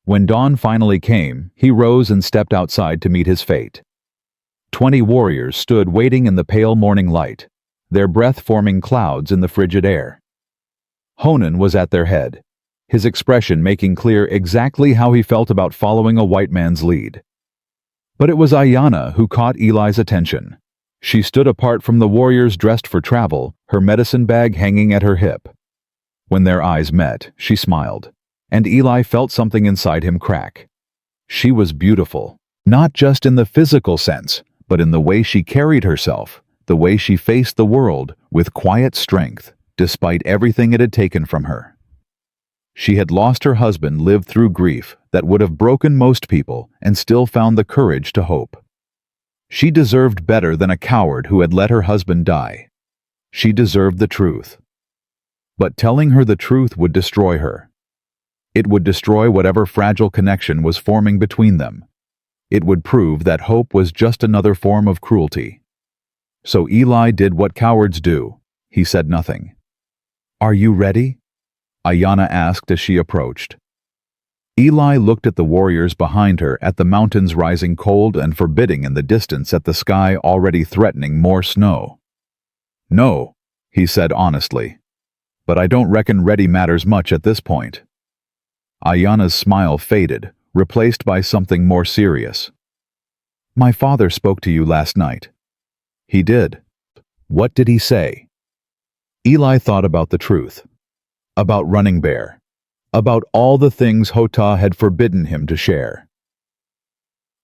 When dawn finally came, he rose and stepped outside to meet his fate. 20 warriors stood waiting in the pale morning light, their breath forming clouds in the frigid air. Honan was at their head, his expression making clear exactly how he felt about following a white man's lead. But it was Ayanna who caught Eli's attention. She stood apart from the warriors dressed for travel, her medicine bag hanging at her hip. When their eyes met, she smiled, and Eli felt something inside him crack. She was beautiful, not just in the physical sense, but in the way she carried herself, the way she faced the world with quiet strength, despite everything it had taken from her. She had lost her husband, lived through grief that would have broken most people, and still found the courage to hope. She deserved better than a coward who had let her husband die. She deserved the truth. But telling her the truth would destroy her. It would destroy whatever fragile connection was forming between them. It would prove that hope was just another form of cruelty. So Eli did what cowards do. He said nothing. "Are you ready?" Ayanna asked as she approached. Eli looked at the warriors behind her, at the mountains rising cold and forbidding in the distance, at the sky already threatening more snow. "No," he said honestly, "but I don't reckon ready matters much at this point." Ayanna's smile faded, replaced by something more serious. "My father spoke to you last night." "He did. What did he say?" Eli thought about the truth. About Running Bear. About all the things Hota had forbidden him to share.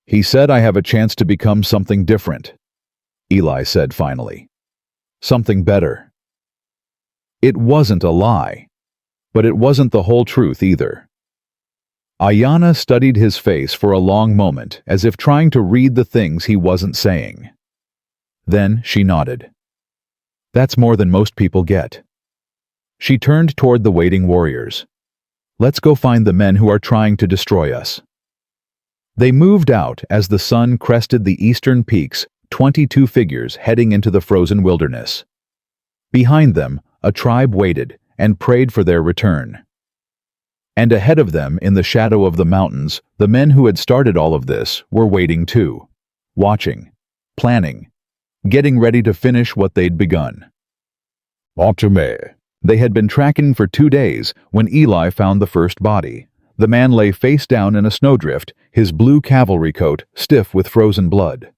"He said I have a chance to become something different," Eli said finally. "Something better." It wasn't a lie, but it wasn't the whole truth either. Ayanna studied his face for a long moment, as if trying to read the things he wasn't saying. Then she nodded. "That's more than most people get." She turned toward the waiting warriors. "Let's go find the men who are trying to destroy us." They moved out as the sun crested the eastern peaks, 22 figures heading into the frozen wilderness. Behind them, a tribe waited and prayed for their return. And ahead of them, in the shadow of the mountains, the men who had started all of this were waiting too, watching, planning, getting ready to finish what they'd begun. Apache. They had been tracking for 2 days when Eli found the first body. The man lay face down in a snowdrift, his blue cavalry coat stiff with frozen blood.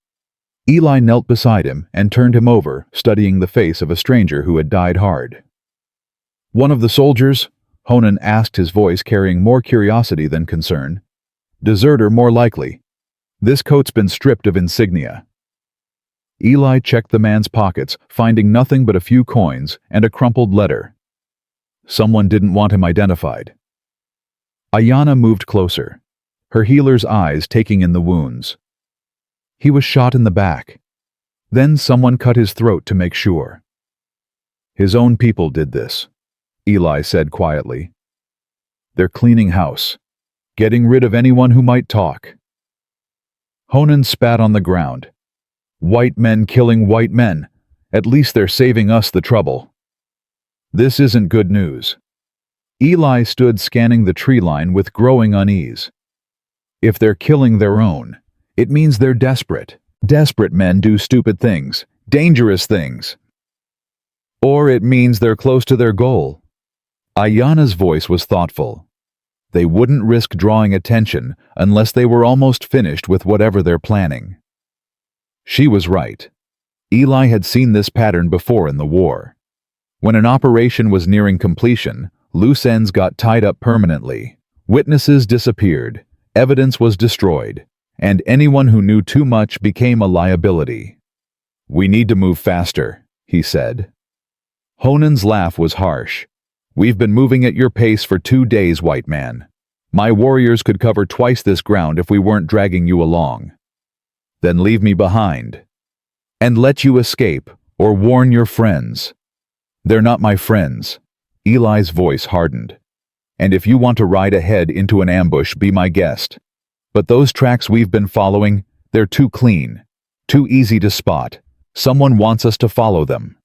Eli knelt beside him and turned him over, studying the face of a stranger who had died hard. "One of the soldiers?" Honan asked, his voice carrying more curiosity than concern. Deserter more likely. This coat's been stripped of insignia. Eli checked the man's pockets, finding nothing but a few coins and a crumpled letter. Someone didn't want him identified. Ayanna moved closer, her healer's eyes taking in the wounds. He was shot in the back. Then someone cut his throat to make sure. His own people did this, Eli said quietly. They're cleaning house, getting rid of anyone who might talk. Honan spat on the ground. White men killing white men. At least they're saving us the trouble. This isn't good news. Eli stood scanning the tree line with growing unease. If they're killing their own, it means they're desperate. Desperate men do stupid things, dangerous things. Or it means they're close to their goal. Ayanna's voice was thoughtful. They wouldn't risk drawing attention unless they were almost finished with whatever they're planning. She was right. Eli had seen this pattern before in the war. When an operation was nearing completion, loose ends got tied up permanently. Witnesses disappeared, evidence was destroyed, and anyone who knew too much became a liability. We need to move faster, he said. Honan's laugh was harsh. We've been moving at your pace for 2 days, white man. My warriors could cover twice this ground if we weren't dragging you along. Then leave me behind. And let you escape, or warn your friends. They're not my friends. Eli's voice hardened. And if you want to ride ahead into an ambush, be my guest. But those tracks we've been following, they're too clean, too easy to spot. Someone wants us to follow them.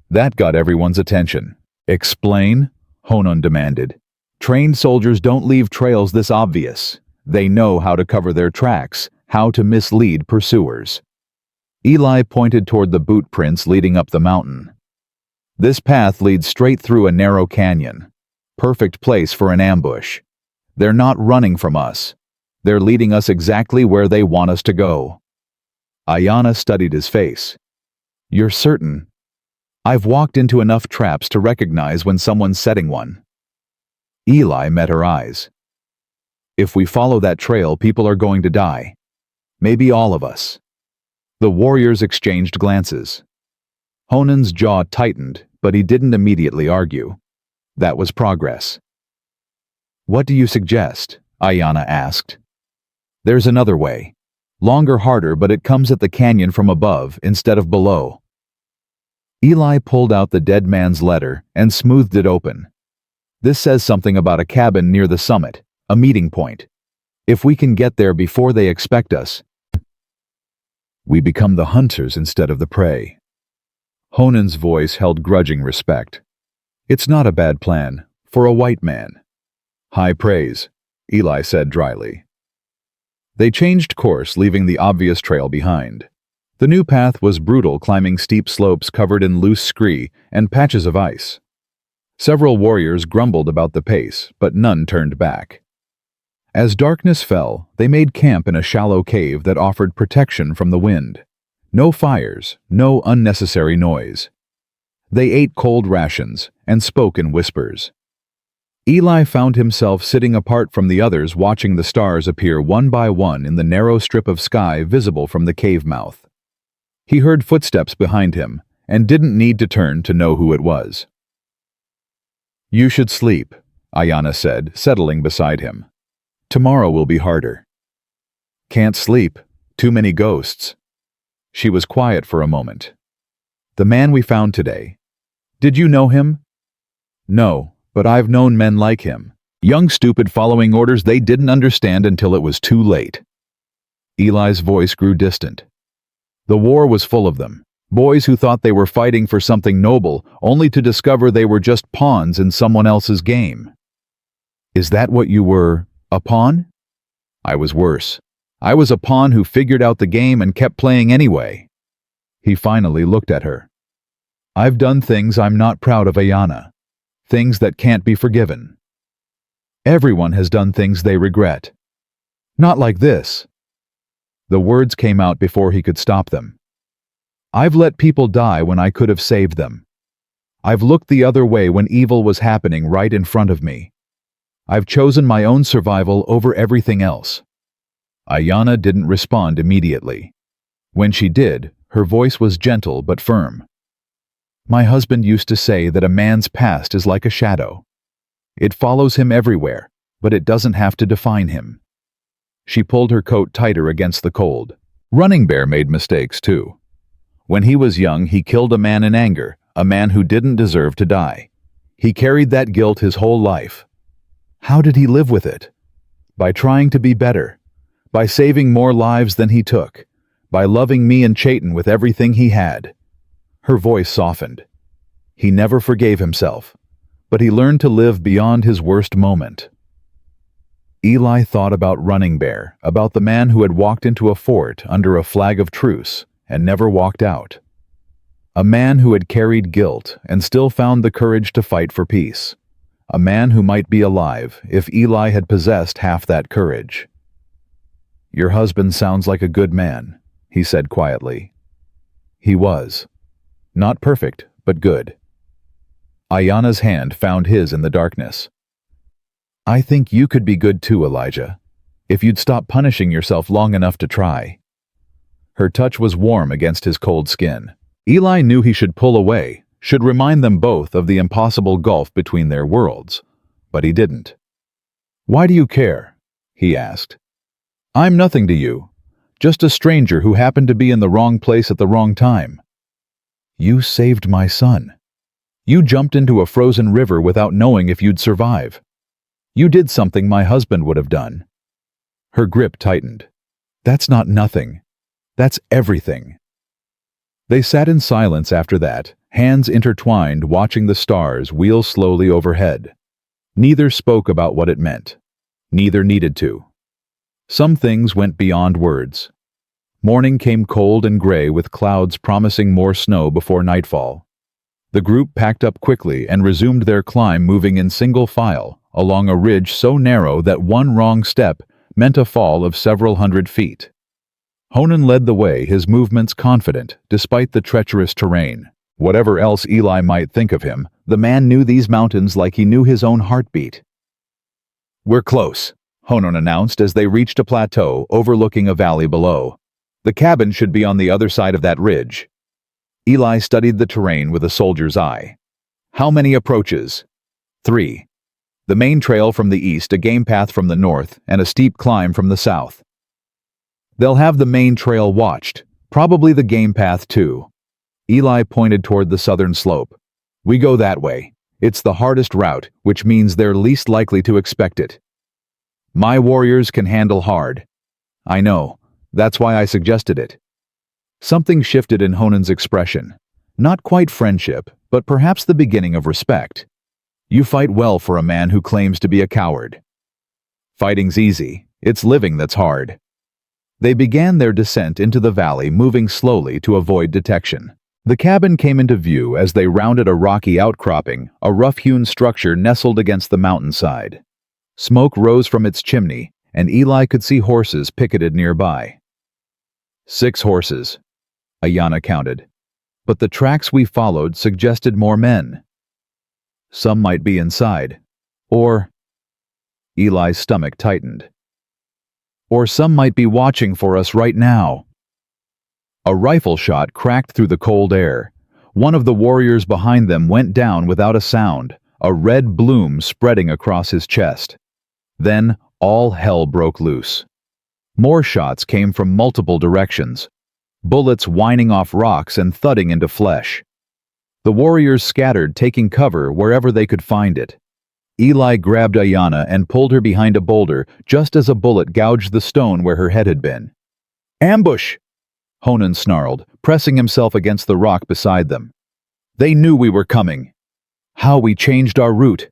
That got everyone's attention. Explain? Honan demanded. Trained soldiers don't leave trails this obvious. They know how to cover their tracks, how to mislead pursuers. Eli pointed toward the boot prints leading up the mountain. This path leads straight through a narrow canyon. Perfect place for an ambush. They're not running from us. They're leading us exactly where they want us to go. Ayanna studied his face. You're certain? I've walked into enough traps to recognize when someone's setting one. Eli met her eyes. If we follow that trail, people are going to die. Maybe all of us. The warriors exchanged glances. Honan's jaw tightened, but he didn't immediately argue. That was progress. What do you suggest? Ayanna asked. There's another way. Longer, harder, but it comes at the canyon from above instead of below. Eli pulled out the dead man's letter and smoothed it open. This says something about a cabin near the summit, a meeting point. If we can get there before they expect us, we become the hunters instead of the prey. Honan's voice held grudging respect. It's not a bad plan, for a white man. High praise, Eli said dryly. They changed course, leaving the obvious trail behind. The new path was brutal, climbing steep slopes covered in loose scree and patches of ice. Several warriors grumbled about the pace, but none turned back. As darkness fell, they made camp in a shallow cave that offered protection from the wind. No fires, no unnecessary noise. They ate cold rations and spoke in whispers. Eli found himself sitting apart from the others, watching the stars appear one by one in the narrow strip of sky visible from the cave mouth. He heard footsteps behind him and didn't need to turn to know who it was. You should sleep, Ayanna said, settling beside him. Tomorrow will be harder. Can't sleep. Too many ghosts. She was quiet for a moment. The man we found today. Did you know him? No, but I've known men like him. Young stupid following orders they didn't understand until it was too late. Eli's voice grew distant. The war was full of them. Boys who thought they were fighting for something noble, only to discover they were just pawns in someone else's game. Is that what you were, a pawn? I was worse. I was a pawn who figured out the game and kept playing anyway. He finally looked at her. I've done things I'm not proud of, Ayanna. Things that can't be forgiven. Everyone has done things they regret. Not like this. The words came out before he could stop them. I've let people die when I could have saved them. I've looked the other way when evil was happening right in front of me. I've chosen my own survival over everything else." Ayanna didn't respond immediately. When she did, her voice was gentle but firm. "My husband used to say that a man's past is like a shadow. It follows him everywhere, but it doesn't have to define him." She pulled her coat tighter against the cold. Running Bear made mistakes too. When he was young, he killed a man in anger, a man who didn't deserve to die. He carried that guilt his whole life. How did he live with it? By trying to be better, by saving more lives than he took, by loving me and Chayton with everything he had. Her voice softened. He never forgave himself, but he learned to live beyond his worst moment. Eli thought about Running Bear, about the man who had walked into a fort under a flag of truce and never walked out. A man who had carried guilt and still found the courage to fight for peace. A man who might be alive if Eli had possessed half that courage. "Your husband sounds like a good man," he said quietly. He was. Not perfect, but good. Ayanna's hand found his in the darkness. "I think you could be good too, Elijah, if you'd stop punishing yourself long enough to try." Her touch was warm against his cold skin. Eli knew he should pull away, should remind them both of the impossible gulf between their worlds, but he didn't. "Why do you care?" he asked. "I'm nothing to you, just a stranger who happened to be in the wrong place at the wrong time. You saved my son. You jumped into a frozen river without knowing if you'd survive. You did something my husband would have done." Her grip tightened. "That's not nothing. That's everything." They sat in silence after that, hands intertwined, watching the stars wheel slowly overhead. Neither spoke about what it meant. Neither needed to. Some things went beyond words. Morning came cold and gray with clouds promising more snow before nightfall. The group packed up quickly and resumed their climb, moving in single file along a ridge so narrow that one wrong step meant a fall of several hundred feet. Honan led the way, his movements confident, despite the treacherous terrain. Whatever else Eli might think of him, the man knew these mountains like he knew his own heartbeat. "We're close," Honan announced as they reached a plateau overlooking a valley below. "The cabin should be on the other side of that ridge." Eli studied the terrain with a soldier's eye. "How many approaches?" 3. The main trail from the east, a game path from the north, and a steep climb from the south. "They'll have the main trail watched, probably the game path too." Eli pointed toward the southern slope. "We go that way. It's the hardest route, which means they're least likely to expect it. My warriors can handle hard." "I know. That's why I suggested it." Something shifted in Honan's expression. Not quite friendship, but perhaps the beginning of respect. "You fight well for a man who claims to be a coward." "Fighting's easy. It's living that's hard." They began their descent into the valley, moving slowly to avoid detection. The cabin came into view as they rounded a rocky outcropping, a rough-hewn structure nestled against the mountainside. Smoke rose from its chimney, and Eli could see horses picketed nearby. 6 horses, Ayanna counted. But the tracks we followed suggested more men. Some might be inside. Or... Eli's stomach tightened. Or some might be watching for us right now. A rifle shot cracked through the cold air. One of the warriors behind them went down without a sound, a red bloom spreading across his chest. Then all hell broke loose. More shots came from multiple directions, bullets whining off rocks and thudding into flesh. The warriors scattered, taking cover wherever they could find it. Eli grabbed Ayanna and pulled her behind a boulder just as a bullet gouged the stone where her head had been. "Ambush!" Honan snarled, pressing himself against the rock beside them. "They knew we were coming. How we changed our route.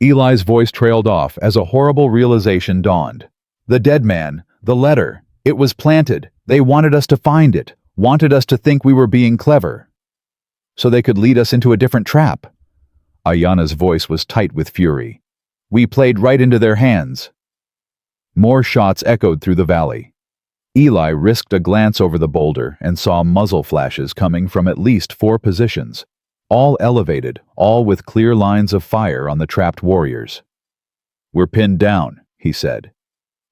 Eli's voice trailed off as a horrible realization dawned. The dead man, the letter, it was planted. They wanted us to find it, wanted us to think we were being clever. So they could lead us into a different trap." Ayanna's voice was tight with fury. "We played right into their hands." More shots echoed through the valley. Eli risked a glance over the boulder and saw muzzle flashes coming from at least 4 positions. all elevated, all with clear lines of fire on the trapped warriors. "We're pinned down," he said.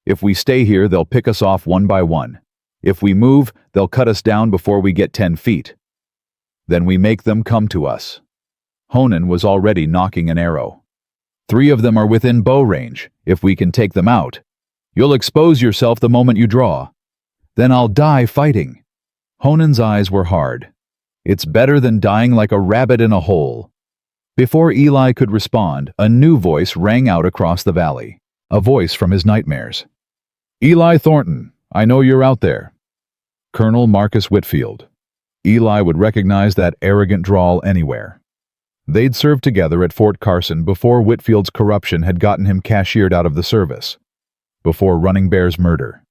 "If we stay here, they'll pick us off one by one. If we move, they'll cut us down before we get 10 feet. Then we make them come to us." Honan was already nocking an arrow. "3 of them are within bow range. If we can take them out, you'll expose yourself the moment you draw. Then I'll die fighting." Honan's eyes were hard. "It's better than dying like a rabbit in a hole." Before Eli could respond, a new voice rang out across the valley, a voice from his nightmares. "Eli Thornton, I know you're out there." Colonel Marcus Whitfield. Eli would recognize that arrogant drawl anywhere. They'd served together at Fort Carson before Whitfield's corruption had gotten him cashiered out of the service, before Running Bear's murder.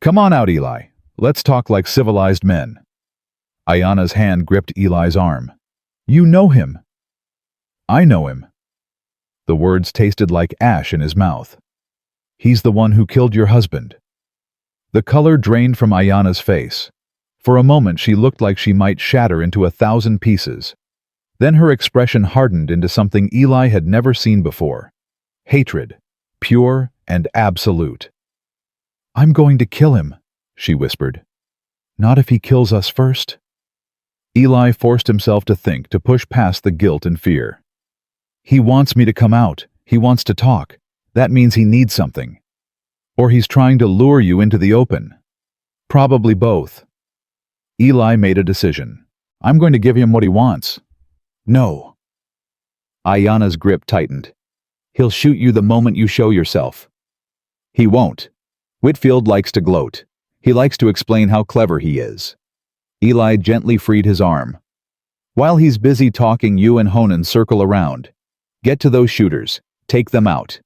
"Come on out, Eli. Let's talk like civilized men." Ayanna's hand gripped Eli's arm. "You know him." "I know him." The words tasted like ash in his mouth. "He's the one who killed your husband." The color drained from Ayanna's face. For a moment she looked like she might shatter into 1,000 pieces. Then her expression hardened into something Eli had never seen before. Hatred, pure and absolute. "I'm going to kill him," she whispered. "Not if he kills us first." Eli forced himself to think, to push past the guilt and fear. "He wants me to come out. He wants to talk. That means he needs something. Or he's trying to lure you into the open. Probably both." Eli made a decision. "I'm going to give him what he wants." "No." Ayanna's grip tightened. "He'll shoot you the moment you show yourself." "He won't." Whitfield likes to gloat. He likes to explain how clever he is. Eli gently freed his arm. "While he's busy talking, you and Honan circle around. Get to those shooters. Take them out.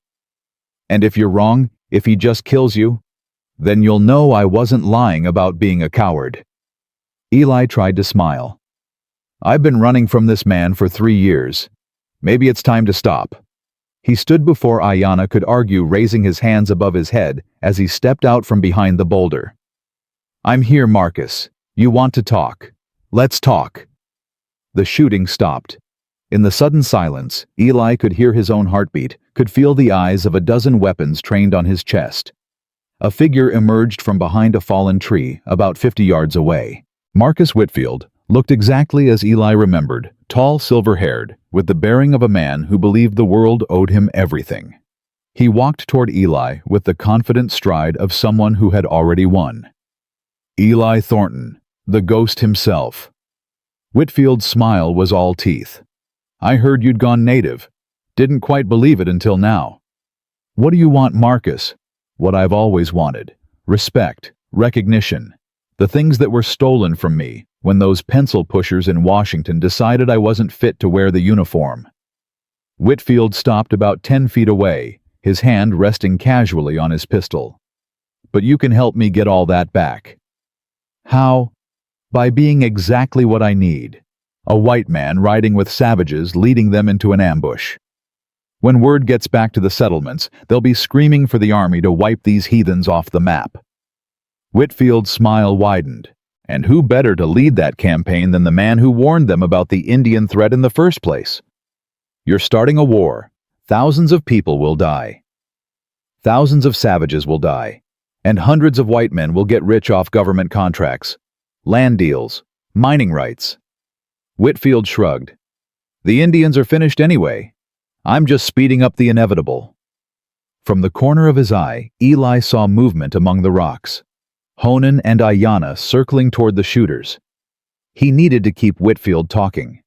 And if you're wrong, if he just kills you, then you'll know I wasn't lying about being a coward." Eli tried to smile. "I've been running from this man for 3 years. Maybe it's time to stop." He stood before Ayanna could argue, raising his hands above his head as he stepped out from behind the boulder. "I'm here, Marcus. You want to talk. Let's talk." The shooting stopped. In the sudden silence, Eli could hear his own heartbeat, could feel the eyes of a dozen weapons trained on his chest. A figure emerged from behind a fallen tree, about 50 yards away. Marcus Whitfield looked exactly as Eli remembered, tall, silver-haired, with the bearing of a man who believed the world owed him everything. He walked toward Eli with the confident stride of someone who had already won. Eli Thornton, the ghost himself. Whitfield's smile was all teeth. "I heard you'd gone native. Didn't quite believe it until now." "What do you want, Marcus?" "What I've always wanted. Respect, recognition. The things that were stolen from me when those pencil pushers in Washington decided I wasn't fit to wear the uniform." Whitfield stopped about 10 feet away, his hand resting casually on his pistol. "But you can help me get all that back." "How?" "By being exactly what I need. A white man riding with savages, leading them into an ambush. When word gets back to the settlements, they'll be screaming for the army to wipe these heathens off the map." Whitfield's smile widened. And who better to lead that campaign than the man who warned them about the Indian threat in the first place? "You're starting a war. Thousands of people will die. Thousands of savages will die. And hundreds of white men will get rich off government contracts, land deals, mining rights." Whitfield shrugged. "The Indians are finished anyway. I'm just speeding up the inevitable." From the corner of his eye, Eli saw movement among the rocks. Honan and Ayanna circling toward the shooters. He needed to keep Whitfield talking.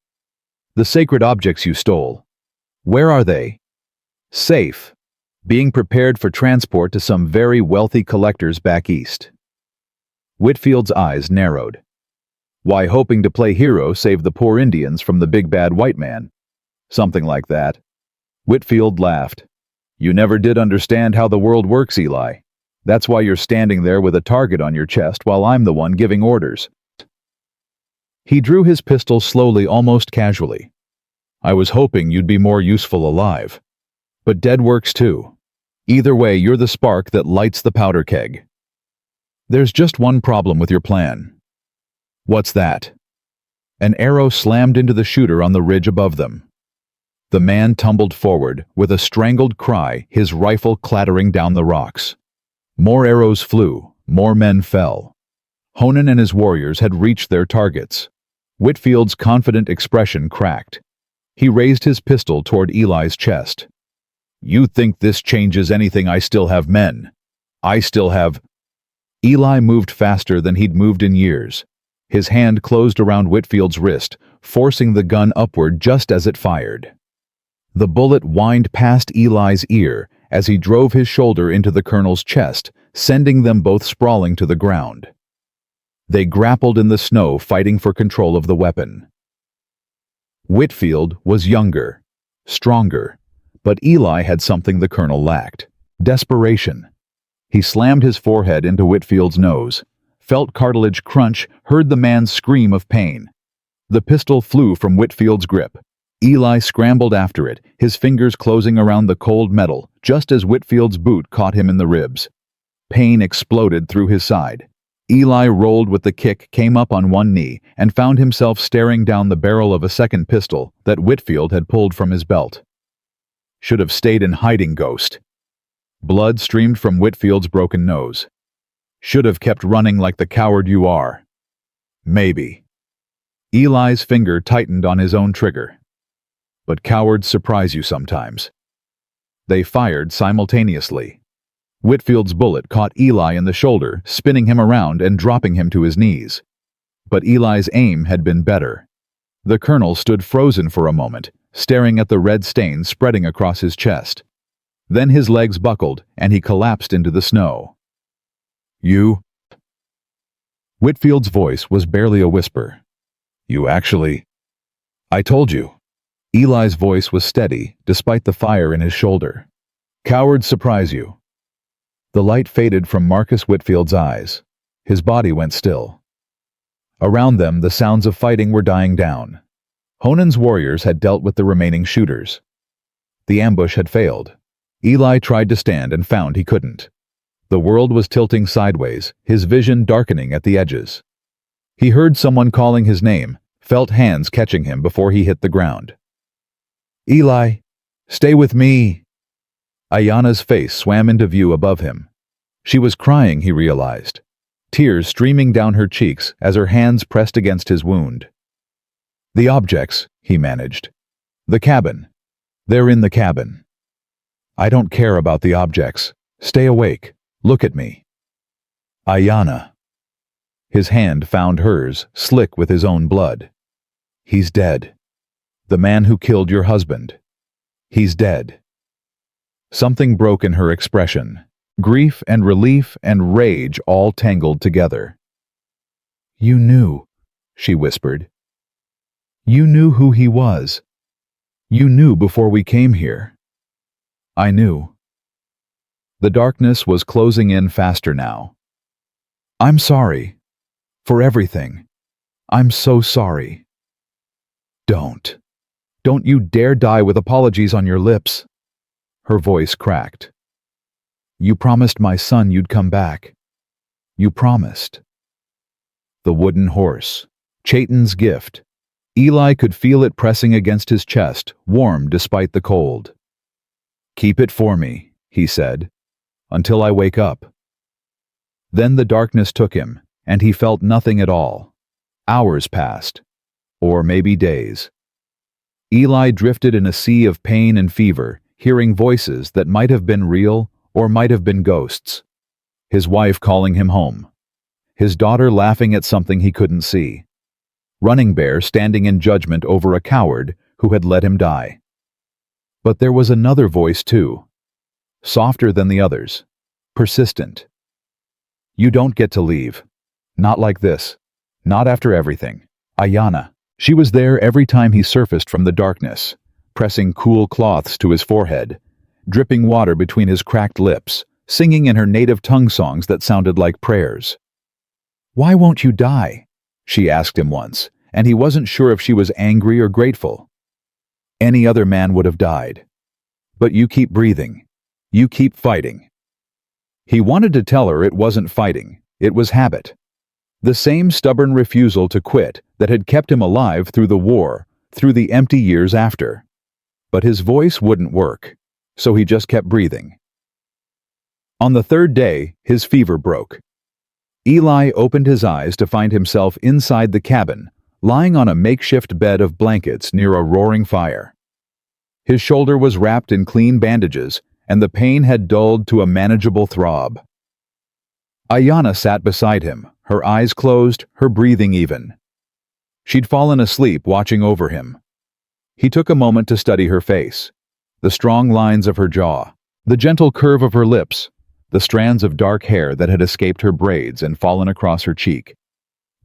"The sacred objects you stole. Where are they?" "Safe. Being prepared for transport to some very wealthy collectors back east." Whitfield's eyes narrowed. "Why, hoping to play hero save the poor Indians from the big bad white man?" "Something like that." Whitfield laughed. "You never did understand how the world works, Eli. That's why you're standing there with a target on your chest while I'm the one giving orders." He drew his pistol slowly, almost casually. "I was hoping you'd be more useful alive. But dead works too. Either way, you're the spark that lights the powder keg. There's just one problem with your plan." "What's that?" An arrow slammed into the shooter on the ridge above them. The man tumbled forward, with a strangled cry, his rifle clattering down the rocks. More arrows flew, more men fell. Honan and his warriors had reached their targets. Whitfield's confident expression cracked. He raised his pistol toward Eli's chest. "You think this changes anything? I still have men. I still have—" Eli moved faster than he'd moved in years. His hand closed around Whitfield's wrist, forcing the gun upward just as it fired. The bullet whined past Eli's ear as he drove his shoulder into the colonel's chest, sending them both sprawling to the ground. They grappled in the snow, fighting for control of the weapon. Whitfield was younger, stronger, but Eli had something the colonel lacked: desperation. He slammed his forehead into Whitfield's nose, felt cartilage crunch, heard the man's scream of pain. The pistol flew from Whitfield's grip. Eli scrambled after it, his fingers closing around the cold metal, just as Whitfield's boot caught him in the ribs. Pain exploded through his side. Eli rolled with the kick, came up on one knee, and found himself staring down the barrel of a second pistol that Whitfield had pulled from his belt. "Should have stayed in hiding, Ghost." Blood streamed from Whitfield's broken nose. "Should have kept running like the coward you are." "Maybe." Eli's finger tightened on his own trigger. "But cowards surprise you sometimes." They fired simultaneously. Whitfield's bullet caught Eli in the shoulder, spinning him around and dropping him to his knees. But Eli's aim had been better. The colonel stood frozen for a moment, staring at the red stain spreading across his chest. Then his legs buckled, and he collapsed into the snow. "You?" Whitfield's voice was barely a whisper. "You actually—" "I told you." Eli's voice was steady, despite the fire in his shoulder. "Cowards surprise you." The light faded from Marcus Whitfield's eyes. His body went still. Around them, the sounds of fighting were dying down. Honan's warriors had dealt with the remaining shooters. The ambush had failed. Eli tried to stand and found he couldn't. The world was tilting sideways, his vision darkening at the edges. He heard someone calling his name, felt hands catching him before he hit the ground. "Eli, stay with me!" Ayana's face swam into view above him. She was crying, he realized, tears streaming down her cheeks as her hands pressed against his wound. "The objects," he managed. "The cabin. They're in the cabin." "I don't care about the objects. Stay awake. Look at me." "Ayana." His hand found hers, slick with his own blood. "He's dead. The man who killed your husband. He's dead." Something broke in her expression. Grief and relief and rage all tangled together. "You knew," she whispered. "You knew who he was. You knew before we came here." "I knew." The darkness was closing in faster now. "I'm sorry. For everything. I'm so sorry." "Don't. Don't you dare die with apologies on your lips." Her voice cracked. "You promised my son you'd come back. You promised." The wooden horse. Chaitin's gift. Eli could feel it pressing against his chest, warm despite the cold. "Keep it for me," he said, "until I wake up." Then the darkness took him, and he felt nothing at all. Hours passed, or maybe days. Eli drifted in a sea of pain and fever, hearing voices that might have been real or might have been ghosts. His wife calling him home. His daughter laughing at something he couldn't see. Running Bear standing in judgment over a coward who had let him die. But there was another voice too. Softer than the others. Persistent. "You don't get to leave. Not like this. Not after everything. Ayana." She was there every time he surfaced from the darkness, pressing cool cloths to his forehead, dripping water between his cracked lips, singing in her native tongue songs that sounded like prayers. "Why won't you die?" she asked him once, and he wasn't sure if she was angry or grateful. "Any other man would have died. But you keep breathing. You keep fighting." He wanted to tell her it wasn't fighting, it was habit. The same stubborn refusal to quit that had kept him alive through the war, through the empty years after. But his voice wouldn't work, so he just kept breathing. On the third day, his fever broke. Eli opened his eyes to find himself inside the cabin, lying on a makeshift bed of blankets near a roaring fire. His shoulder was wrapped in clean bandages, and the pain had dulled to a manageable throb. Ayanna sat beside him, her eyes closed, her breathing even. She'd fallen asleep watching over him. He took a moment to study her face, the strong lines of her jaw, the gentle curve of her lips, the strands of dark hair that had escaped her braids and fallen across her cheek.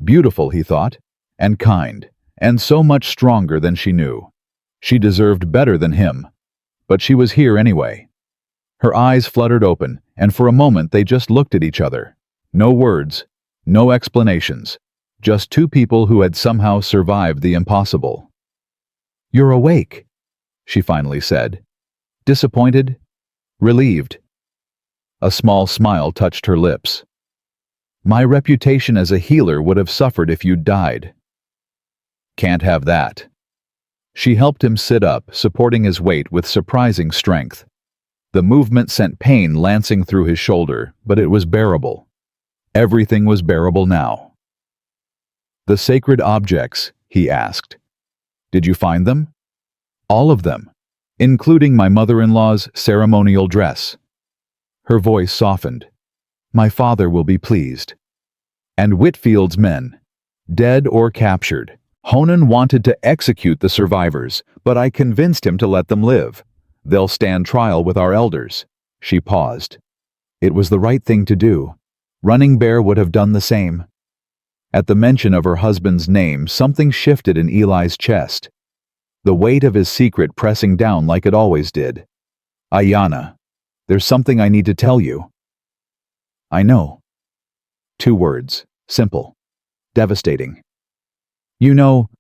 Beautiful, he thought, and kind, and so much stronger than she knew. She deserved better than him, but she was here anyway. Her eyes fluttered open, and for a moment they just looked at each other. No words, no explanations, just two people who had somehow survived the impossible. "You're awake," she finally said. Disappointed? Relieved? A small smile touched her lips. "My reputation as a healer would have suffered if you'd died." "Can't have that." She helped him sit up, supporting his weight with surprising strength. The movement sent pain lancing through his shoulder, but it was bearable. Everything was bearable now. "The sacred objects," he asked. "Did you find them?" "All of them, including my mother-in-law's ceremonial dress." Her voice softened. "My father will be pleased." "And Whitfield's men, dead or captured. Honan wanted to execute the survivors, but I convinced him to let them live. They'll stand trial with our elders." She paused. It was the right thing to do. Running Bear would have done the same. At the mention of her husband's name, something shifted in Eli's chest. The weight of his secret pressing down like it always did. "Ayanna, there's something I need to tell you." "I know." 2 words, simple, devastating. "You know,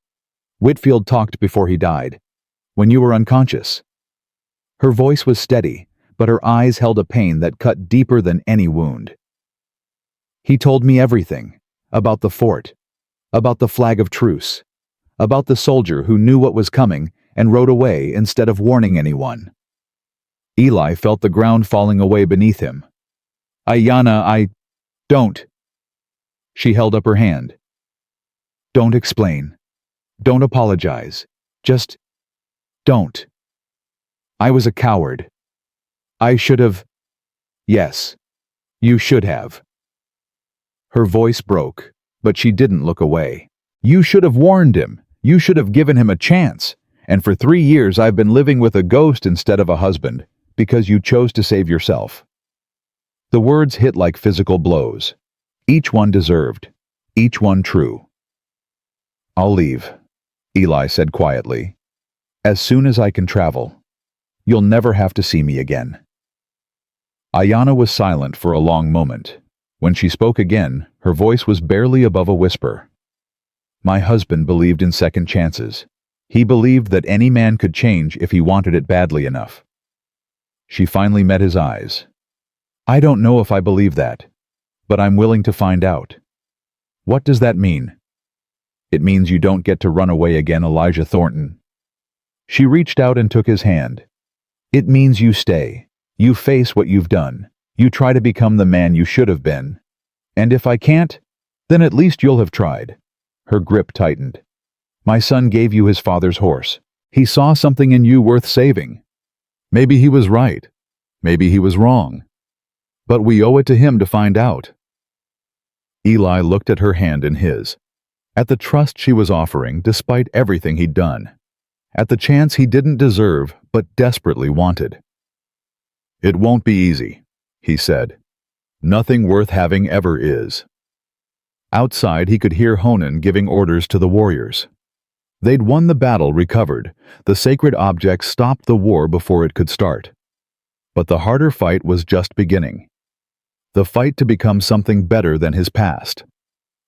Whitfield talked before he died, when you were unconscious." Her voice was steady, but her eyes held a pain that cut deeper than any wound. "He told me everything, about the fort, about the flag of truce, about the soldier who knew what was coming and rode away instead of warning anyone." Eli felt the ground falling away beneath him. "Ayanna, don't." She held up her hand. "Don't explain. Don't apologize. Just don't. I was a coward. I should have—" "Yes, you should have." Her voice broke, but she didn't look away. "You should have warned him. You should have given him a chance. And for 3 years I've been living with a ghost instead of a husband, because you chose to save yourself." The words hit like physical blows. Each one deserved. Each one true. "I'll leave," Eli said quietly. "As soon as I can travel. You'll never have to see me again." Ayanna was silent for a long moment. When she spoke again, her voice was barely above a whisper. "My husband believed in second chances. He believed that any man could change if he wanted it badly enough." She finally met his eyes. "I don't know if I believe that, but I'm willing to find out." "What does that mean?" "It means you don't get to run away again, Elijah Thornton." She reached out and took his hand. "It means you stay. You face what you've done. You try to become the man you should have been. And if I can't, then at least you'll have tried." Her grip tightened. "My son gave you his father's horse. He saw something in you worth saving. Maybe he was right. Maybe he was wrong. But we owe it to him to find out." Eli looked at her hand in his, at the trust she was offering despite everything he'd done, at the chance he didn't deserve but desperately wanted. "It won't be easy," he said. "Nothing worth having ever is." Outside he could hear Honan giving orders to the warriors. They'd won the battle, recovered. The sacred objects stopped the war before it could start. But the harder fight was just beginning. The fight to become something better than his past.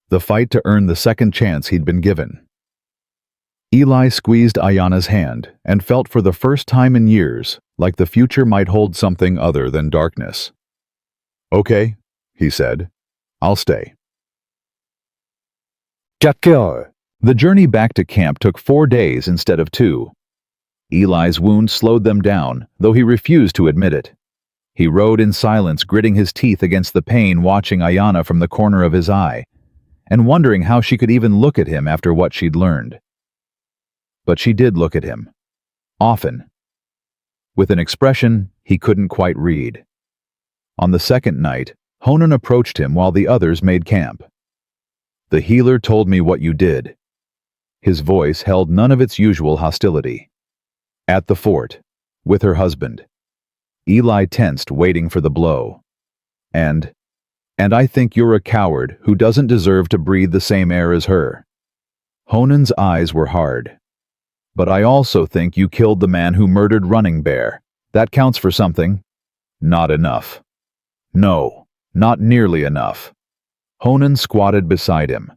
The fight to earn the second chance he'd been given. Eli squeezed Ayanna's hand and felt for the first time in years like the future might hold something other than darkness. "Okay," he said. "I'll stay." 4 heures. The journey back to camp took 4 days instead of 2. Eli's wound slowed them down, though he refused to admit it. He rode in silence, gritting his teeth against the pain, watching Ayanna from the corner of his eye, and wondering how she could even look at him after what she'd learned. But she did look at him. Often. With an expression he couldn't quite read. On the second night, Honan approached him while the others made camp. "The healer told me what you did." His voice held none of its usual hostility. "At the fort, with her husband." Eli tensed, waiting for the blow. And I think you're a coward who doesn't deserve to breathe the same air as her." Honan's eyes were hard. "But I also think you killed the man who murdered Running Bear. That counts for something." "Not enough." "No, not nearly enough." Honan squatted beside him.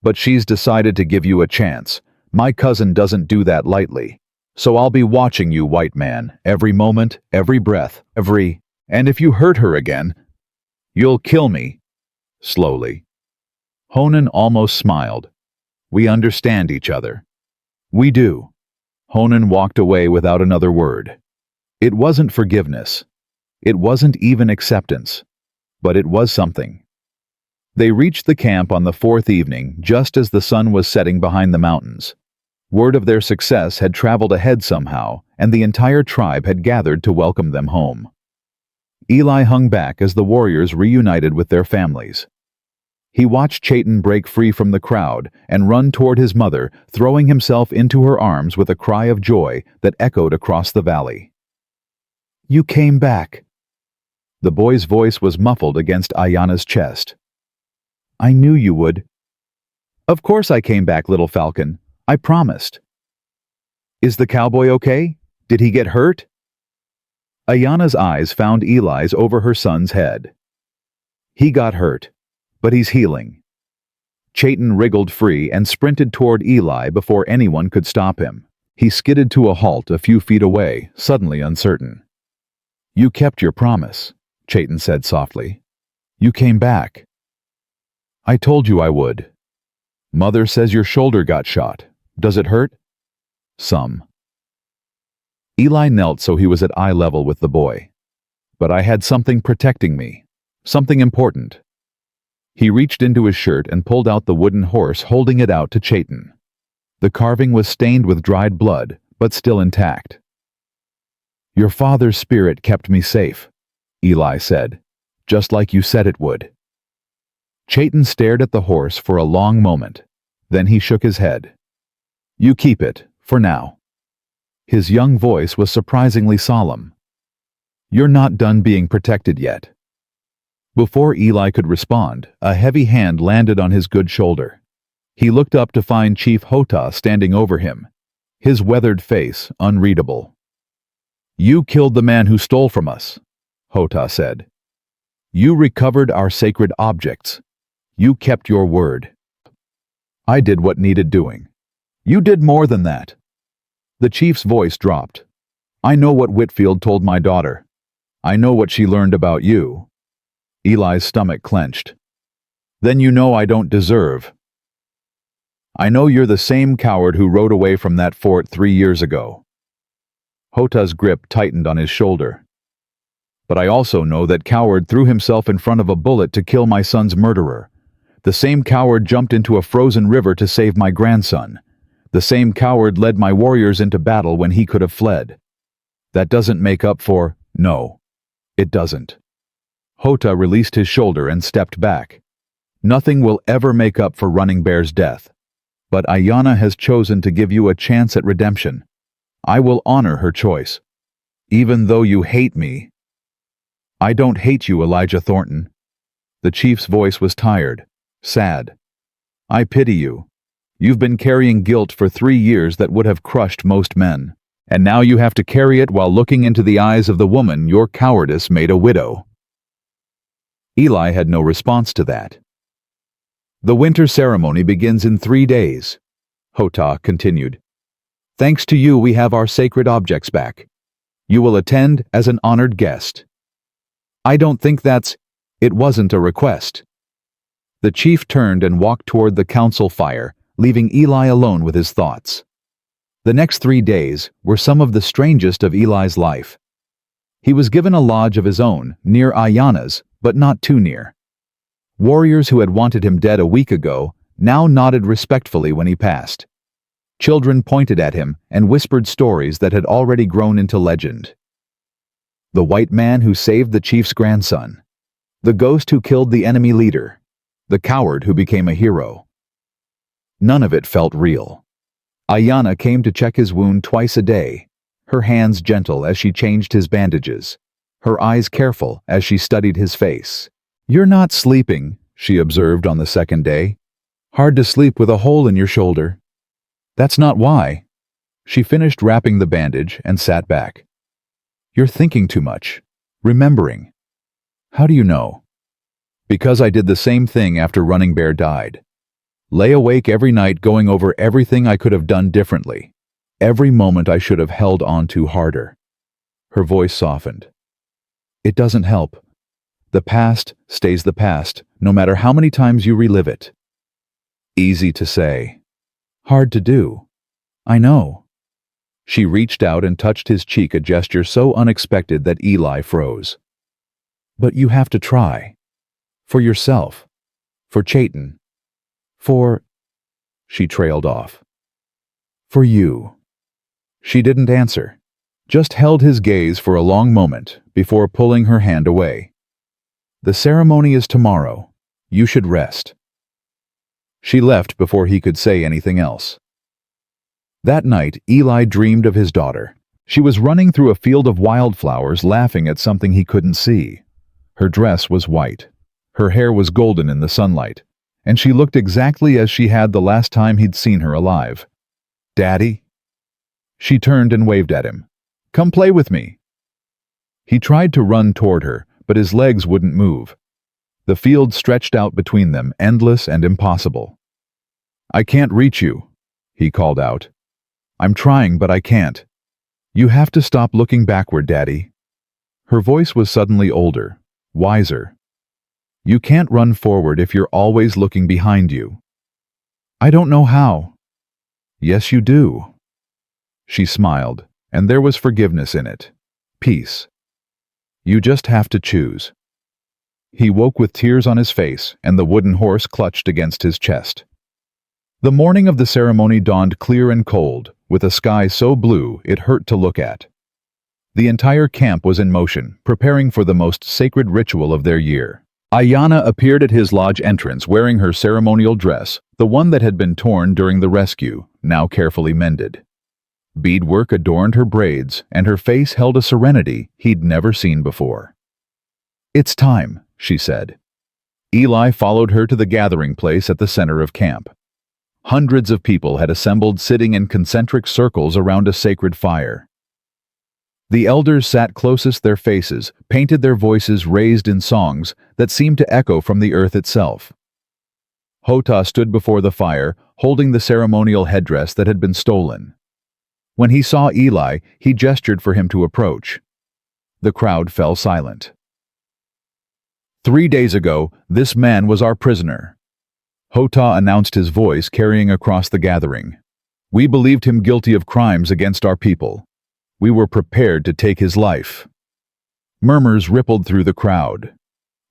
"But she's decided to give you a chance. My cousin doesn't do that lightly. So I'll be watching you, white man, every moment, every breath, and if you hurt her again, you'll kill me." Slowly. Honan almost smiled. "We understand each other." "We do." Honan walked away without another word. It wasn't forgiveness. It wasn't even acceptance. But it was something. They reached the camp on the 4th evening, just as the sun was setting behind the mountains. Word of their success had traveled ahead somehow, and the entire tribe had gathered to welcome them home. Eli hung back as the warriors reunited with their families. He watched Chayton break free from the crowd and run toward his mother, throwing himself into her arms with a cry of joy that echoed across the valley. "You came back." The boy's voice was muffled against Ayanna's chest. "I knew you would." "Of course I came back, little falcon. I promised." "Is the cowboy okay? Did he get hurt?" Ayanna's eyes found Eli's over her son's head. "He got hurt, but he's healing." Chayton wriggled free and sprinted toward Eli before anyone could stop him. He skidded to a halt a few feet away, suddenly uncertain. "You kept your promise," Chayton said softly. "You came back." "I told you I would." "Mother says your shoulder got shot. Does it hurt?" "Some." Eli knelt so he was at eye level with the boy. "But I had something protecting me. Something important." He reached into his shirt and pulled out the wooden horse, holding it out to Chayton. The carving was stained with dried blood, but still intact. "Your father's spirit kept me safe," Eli said, "just like you said it would." Chayton stared at the horse for a long moment. Then he shook his head. "You keep it, for now." His young voice was surprisingly solemn. "You're not done being protected yet." Before Eli could respond, a heavy hand landed on his good shoulder. He looked up to find Chief Hota standing over him, his weathered face unreadable. "You killed the man who stole from us," Hota said. "You recovered our sacred objects. You kept your word." "I did what needed doing." "You did more than that." The chief's voice dropped. "I know what Whitfield told my daughter. I know what she learned about you." Eli's stomach clenched. "Then you know I don't deserve." "I know you're the same coward who rode away from that fort 3 years ago." Hota's grip tightened on his shoulder. "But I also know that coward threw himself in front of a bullet to kill my son's murderer. The same coward jumped into a frozen river to save my grandson. The same coward led my warriors into battle when he could have fled. That doesn't make up for—" "No, it doesn't." Hota released his shoulder and stepped back. "Nothing will ever make up for Running Bear's death. But Ayanna has chosen to give you a chance at redemption. I will honor her choice. Even though you hate me." "I don't hate you, Elijah Thornton." The chief's voice was tired, sad. "I pity you. You've been carrying guilt for 3 years that would have crushed most men. And now you have to carry it while looking into the eyes of the woman your cowardice made a widow." Eli had no response to that. "The winter ceremony begins in 3 days," Hota continued. "Thanks to you we have our sacred objects back. You will attend as an honored guest." "I don't think that's—" "It wasn't a request." The chief turned and walked toward the council fire, leaving Eli alone with his thoughts. The next 3 days were some of the strangest of Eli's life. He was given a lodge of his own, near Ayanna's, but not too near. Warriors who had wanted him dead a week ago now nodded respectfully when he passed. Children pointed at him and whispered stories that had already grown into legend. The white man who saved the chief's grandson. The ghost who killed the enemy leader. The coward who became a hero. None of it felt real. Ayanna came to check his wound twice a day, her hands gentle as she changed his bandages, her eyes careful as she studied his face. "You're not sleeping," she observed on the second day. "Hard to sleep with a hole in your shoulder." "That's not why." She finished wrapping the bandage and sat back. "You're thinking too much. Remembering." "How do you know?" "Because I did the same thing after Running Bear died. Lay awake every night going over everything I could have done differently. Every moment I should have held on to harder." Her voice softened. "It doesn't help. The past stays the past, no matter how many times you relive it." Easy to say. Hard to do. I know. She reached out and touched his cheek, a gesture so unexpected that Eli froze. "But you have to try. For yourself. For Chayton. For—" She trailed off. "For you." She didn't answer, just held his gaze for a long moment before pulling her hand away. "The ceremony is tomorrow. You should rest." She left before he could say anything else. That night, Eli dreamed of his daughter. She was running through a field of wildflowers, laughing at something he couldn't see. Her dress was white. Her hair was golden in the sunlight, and she looked exactly as she had the last time he'd seen her alive. "Daddy?" She turned and waved at him. "Come play with me." He tried to run toward her, but his legs wouldn't move. The field stretched out between them, endless and impossible. "I can't reach you," he called out. "I'm trying, but I can't. You have to stop looking backward, Daddy." Her voice was suddenly older, wiser. "You can't run forward if you're always looking behind you." "I don't know how." "Yes, you do." She smiled, and there was forgiveness in it. Peace. "You just have to choose." He woke with tears on his face, and the wooden horse clutched against his chest. The morning of the ceremony dawned clear and cold, with a sky so blue it hurt to look at. The entire camp was in motion, preparing for the most sacred ritual of their year. Ayanna appeared at his lodge entrance wearing her ceremonial dress, the one that had been torn during the rescue, now carefully mended. Beadwork adorned her braids, and her face held a serenity he'd never seen before. "It's time," she said. Eli followed her to the gathering place at the center of camp. Hundreds of people had assembled, sitting in concentric circles around a sacred fire. The elders sat closest, their faces painted, their voices raised in songs that seemed to echo from the earth itself. Hota stood before the fire, holding the ceremonial headdress that had been stolen. When he saw Eli, he gestured for him to approach. The crowd fell silent. "3 days ago, this man was our prisoner," Hota announced, his voice carrying across the gathering. "We believed him guilty of crimes against our people. We were prepared to take his life." Murmurs rippled through the crowd.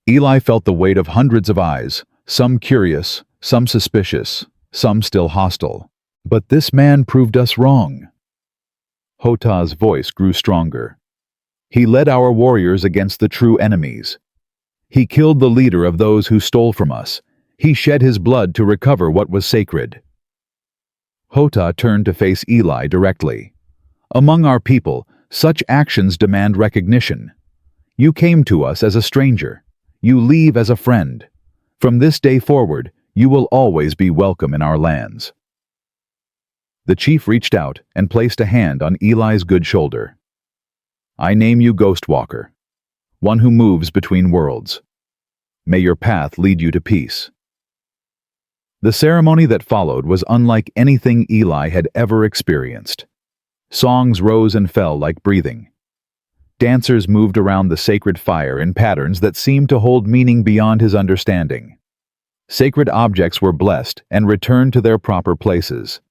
Eli felt the weight of hundreds of eyes, some curious, some suspicious, some still hostile. "But this man proved us wrong." Hota's voice grew stronger. "He led our warriors against the true enemies. He killed the leader of those who stole from us. He shed his blood to recover what was sacred." Hota turned to face Eli directly. "Among our people, such actions demand recognition. You came to us as a stranger. You leave as a friend. From this day forward, you will always be welcome in our lands." The chief reached out and placed a hand on Eli's good shoulder. "I name you Ghostwalker, one who moves between worlds. May your path lead you to peace." The ceremony that followed was unlike anything Eli had ever experienced. Songs rose and fell like breathing. Dancers moved around the sacred fire in patterns that seemed to hold meaning beyond his understanding. Sacred objects were blessed and returned to their proper places.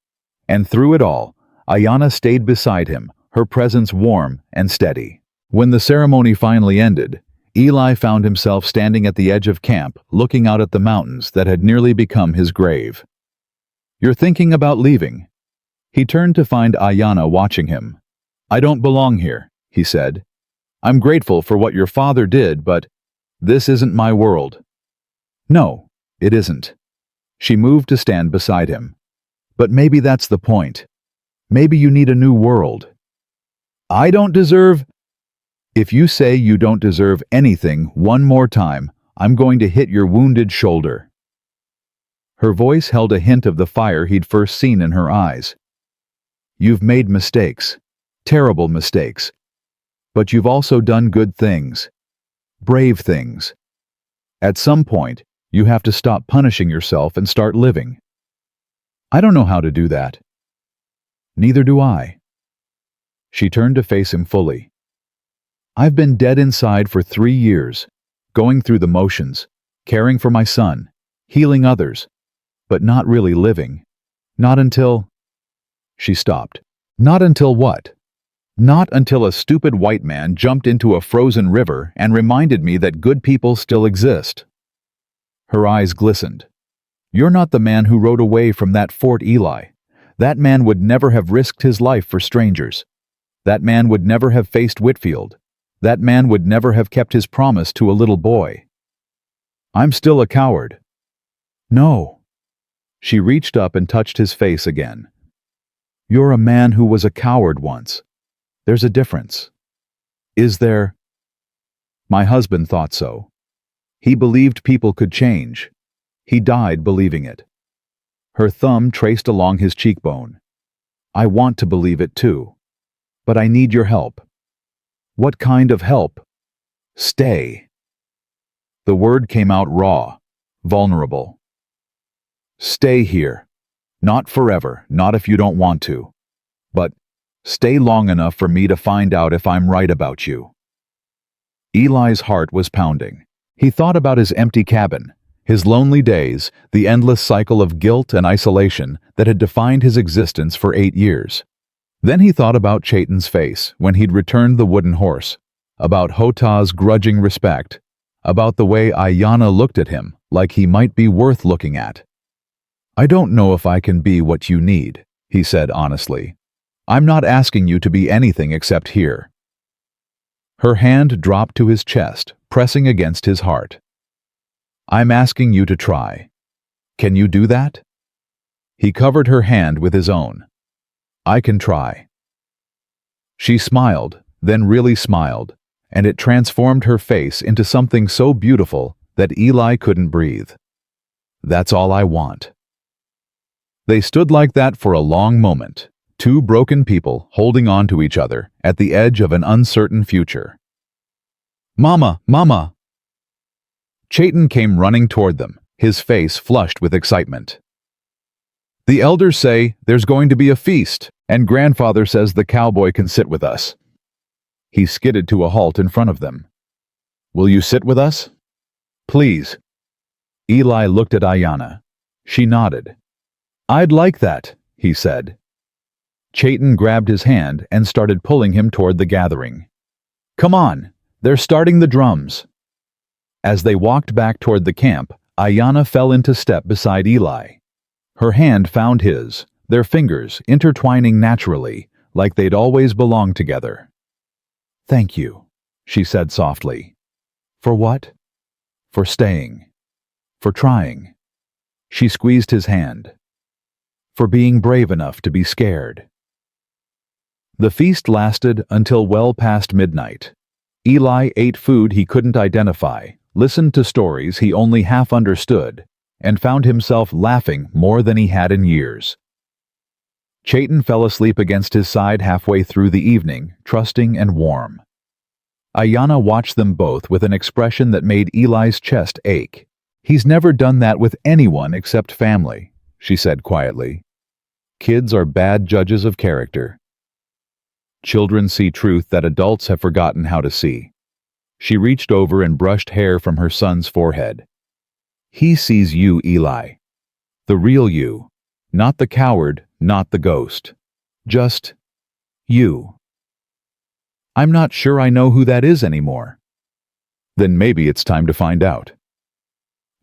And through it all, Ayanna stayed beside him, her presence warm and steady. When the ceremony finally ended, Eli found himself standing at the edge of camp, looking out at the mountains that had nearly become his grave. "You're thinking about leaving?" He turned to find Ayanna watching him. "I don't belong here," he said. "I'm grateful for what your father did, but this isn't my world." "No, it isn't." She moved to stand beside him. "But maybe that's the point. Maybe you need a new world." "I don't deserve—" "If you say you don't deserve anything one more time, I'm going to hit your wounded shoulder." Her voice held a hint of the fire he'd first seen in her eyes. "You've made mistakes, terrible mistakes. But you've also done good things, brave things. At some point, you have to stop punishing yourself and start living." "I don't know how to do that." "Neither do I." She turned to face him fully. "I've been dead inside for 3 years, going through the motions, caring for my son, healing others, but not really living. Not until—" She stopped. "Not until what?" "Not until a stupid white man jumped into a frozen river and reminded me that good people still exist." Her eyes glistened. "You're not the man who rode away from that Fort, Eli. That man would never have risked his life for strangers. That man would never have faced Whitfield. That man would never have kept his promise to a little boy." "I'm still a coward." "No." She reached up and touched his face again. "You're a man who was a coward once. There's a difference." "Is there?" "My husband thought so. He believed people could change. He died believing it." Her thumb traced along his cheekbone. "I want to believe it too. But I need your help." "What kind of help?" "Stay." The word came out raw, vulnerable. "Stay here. Not forever, not if you don't want to. But stay long enough for me to find out if I'm right about you." Eli's heart was pounding. He thought about his empty cabin, his lonely days, the endless cycle of guilt and isolation that had defined his existence for 8 years. Then he thought about Chaitan's face when he'd returned the wooden horse, about Hota's grudging respect, about the way Ayanna looked at him like he might be worth looking at. "I don't know if I can be what you need," he said honestly. "I'm not asking you to be anything except here." Her hand dropped to his chest, pressing against his heart. "I'm asking you to try. Can you do that?" He covered her hand with his own. "I can try." She smiled, then really smiled, and it transformed her face into something so beautiful that Eli couldn't breathe. "That's all I want." They stood like that for a long moment, two broken people holding on to each other at the edge of an uncertain future. "Mama! Mama!" Chaitan came running toward them, his face flushed with excitement. "The elders say there's going to be a feast, and Grandfather says the cowboy can sit with us." He skidded to a halt in front of them. "Will you sit with us?" "Please." Eli looked at Ayanna. She nodded. "I'd like that," he said. Chaitan grabbed his hand and started pulling him toward the gathering. "Come on, they're starting the drums." As they walked back toward the camp, Ayanna fell into step beside Eli. Her hand found his, their fingers intertwining naturally, like they'd always belonged together. "Thank you," she said softly. "For what?" "For staying. For trying." She squeezed his hand. "For being brave enough to be scared." The feast lasted until well past midnight. Eli ate food he couldn't identify, listened to stories he only half understood, and found himself laughing more than he had in years. Chaitan fell asleep against his side halfway through the evening, trusting and warm. Ayanna watched them both with an expression that made Eli's chest ache. "He's never done that with anyone except family," she said quietly. "Kids are bad judges of character. Children see truth that adults have forgotten how to see." She reached over and brushed hair from her son's forehead. He sees you, Eli. The real you. Not the coward, not the ghost. Just you. I'm not sure I know who that is anymore. Then maybe it's time to find out.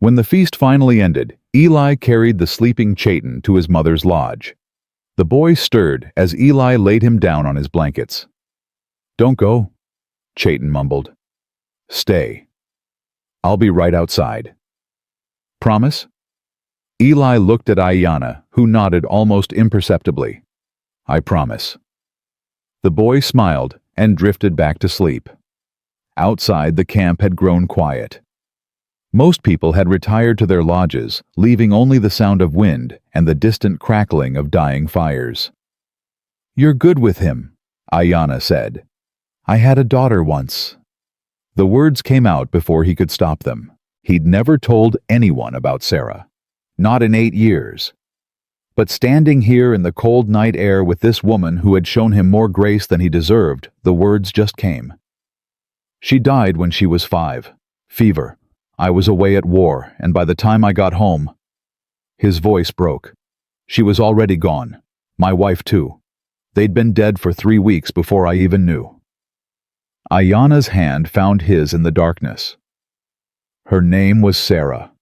When the feast finally ended, Eli carried the sleeping Chayton to his mother's lodge. The boy stirred as Eli laid him down on his blankets. "Don't go," Chayton mumbled. "Stay. I'll be right outside." "Promise?" Eli looked at Ayanna, who nodded almost imperceptibly. "I promise." The boy smiled and drifted back to sleep. Outside, the camp had grown quiet. Most people had retired to their lodges, leaving only the sound of wind and the distant crackling of dying fires. "You're good with him," Ayanna said. "I had a daughter once." The words came out before he could stop them. He'd never told anyone about Sarah. Not in 8 years. But standing here in the cold night air with this woman who had shown him more grace than he deserved, the words just came. "She died when she was 5. Fever. I was away at war, and by the time I got home..." His voice broke. "She was already gone. My wife too. They'd been dead for 3 weeks before I even knew." Ayanna's hand found his in the darkness. "Her name was Sarah,"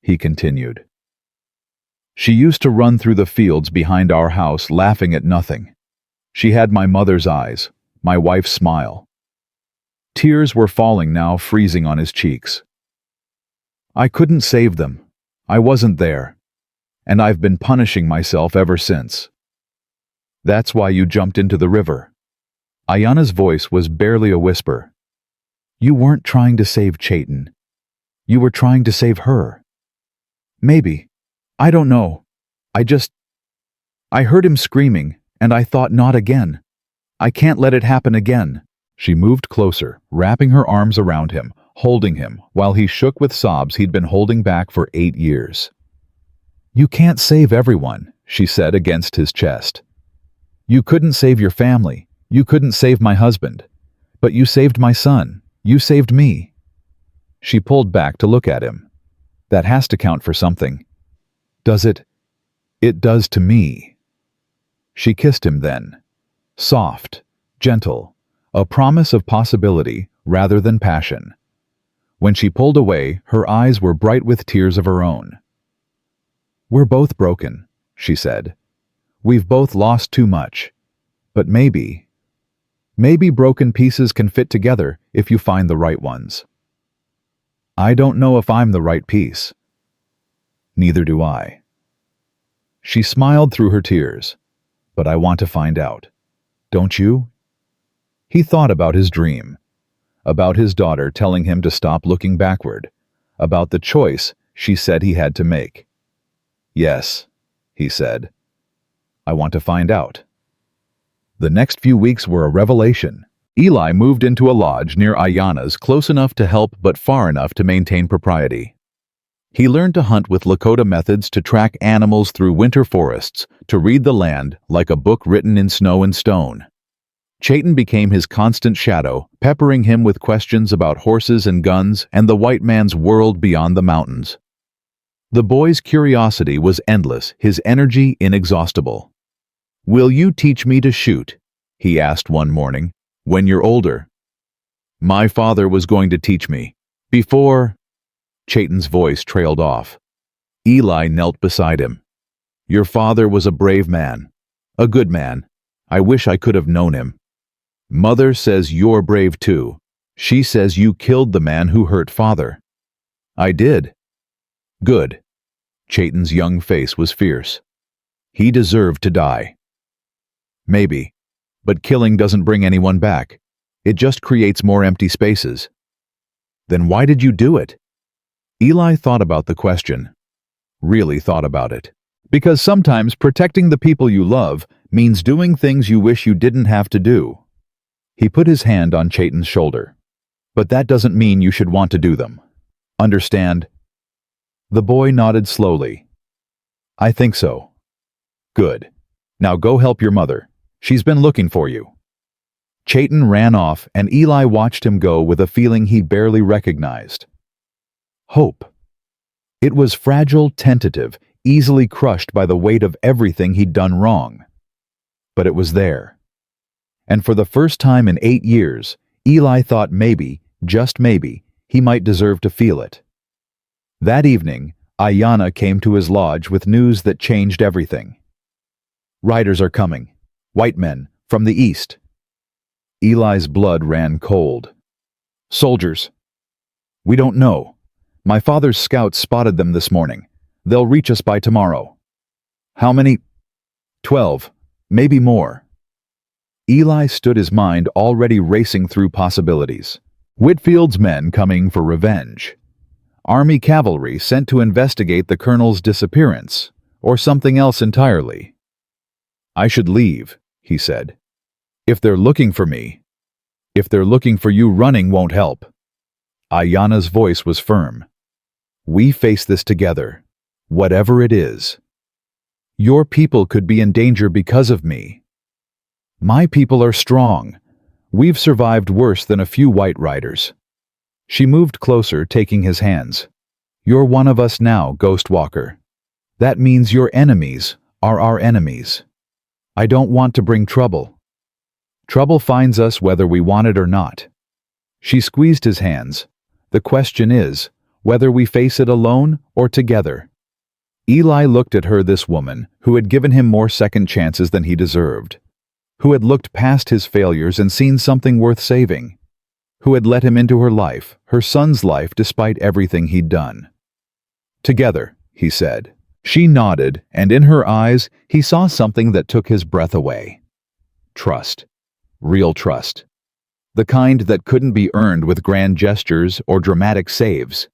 he continued. "She used to run through the fields behind our house laughing at nothing. She had my mother's eyes, my wife's smile." Tears were falling now, freezing on his cheeks. "I couldn't save them. I wasn't there. And I've been punishing myself ever since." "That's why you jumped into the river." Ayanna's voice was barely a whisper. "You weren't trying to save Chayton. You were trying to save her." "Maybe. I don't know. I heard him screaming, and I thought, not again. I can't let it happen again." She moved closer, wrapping her arms around him, holding him, while he shook with sobs he'd been holding back for 8 years. "You can't save everyone," she said against his chest. "You couldn't save your family. You couldn't save my husband. But you saved my son. You saved me." She pulled back to look at him. "That has to count for something." "Does it?" "It does to me." She kissed him then. Soft, gentle, a promise of possibility rather than passion. When she pulled away, her eyes were bright with tears of her own. "We're both broken," she said. "We've both lost too much. But maybe broken pieces can fit together if you find the right ones." "I don't know if I'm the right piece." "Neither do I." She smiled through her tears. "But I want to find out. Don't you?" He thought about his dream. About his daughter telling him to stop looking backward. About the choice she said he had to make. "Yes," he said. "I want to find out." The next few weeks were a revelation. Eli moved into a lodge near Ayanna's, close enough to help but far enough to maintain propriety. He learned to hunt with Lakota methods, to track animals through winter forests, to read the land like a book written in snow and stone. Chayton became his constant shadow, peppering him with questions about horses and guns and the white man's world beyond the mountains. The boy's curiosity was endless, his energy inexhaustible. "Will you teach me to shoot?" he asked one morning. "When you're older?" "My father was going to teach me. Before..." Chayton's voice trailed off. Eli knelt beside him. "Your father was a brave man. A good man. I wish I could have known him. Mother says you're brave too. She says you killed the man who hurt father." "I did." "Good." Chayton's young face was fierce. "He deserved to die." "Maybe. But killing doesn't bring anyone back. It just creates more empty spaces." "Then why did you do it?" Eli thought about the question. Really thought about it. Because sometimes protecting the people you love means doing things you wish you didn't have to do. He put his hand on Chayton's shoulder. "But that doesn't mean you should want to do them. Understand?" The boy nodded slowly. "I think so." "Good. Now go help your mother. She's been looking for you." Chayton ran off, and Eli watched him go with a feeling he barely recognized. Hope. It was fragile, tentative, easily crushed by the weight of everything he'd done wrong. But it was there. And for the first time in 8 years, Eli thought maybe, just maybe, he might deserve to feel it. That evening, Ayanna came to his lodge with news that changed everything. "Riders are coming. White men, from the east." Eli's blood ran cold. "Soldiers." "We don't know. My father's scouts spotted them this morning. They'll reach us by tomorrow." "How many?" 12, maybe more." Eli stood, his mind already racing through possibilities. Whitfield's men coming for revenge. Army cavalry sent to investigate the colonel's disappearance, or something else entirely. "I should leave," he said. "If they're looking for me. If they're looking for you, running won't help." Ayanna's voice was firm. "We face this together, whatever it is. Your people could be in danger because of me. My people are strong. We've survived worse than a few white riders." She moved closer, taking his hands. "You're one of us now, Ghost Walker. That means your enemies are our enemies. I don't want to bring trouble. Trouble finds us whether we want it or not." She squeezed his hands. "The question is, whether we face it alone or together." Eli looked at her, this woman who had given him more second chances than he deserved, who had looked past his failures and seen something worth saving, who had let him into her life, her son's life, despite everything he'd done. "Together," he said. She nodded, and in her eyes he saw something that took his breath away. Trust. Real trust. The kind that couldn't be earned with grand gestures or dramatic saves.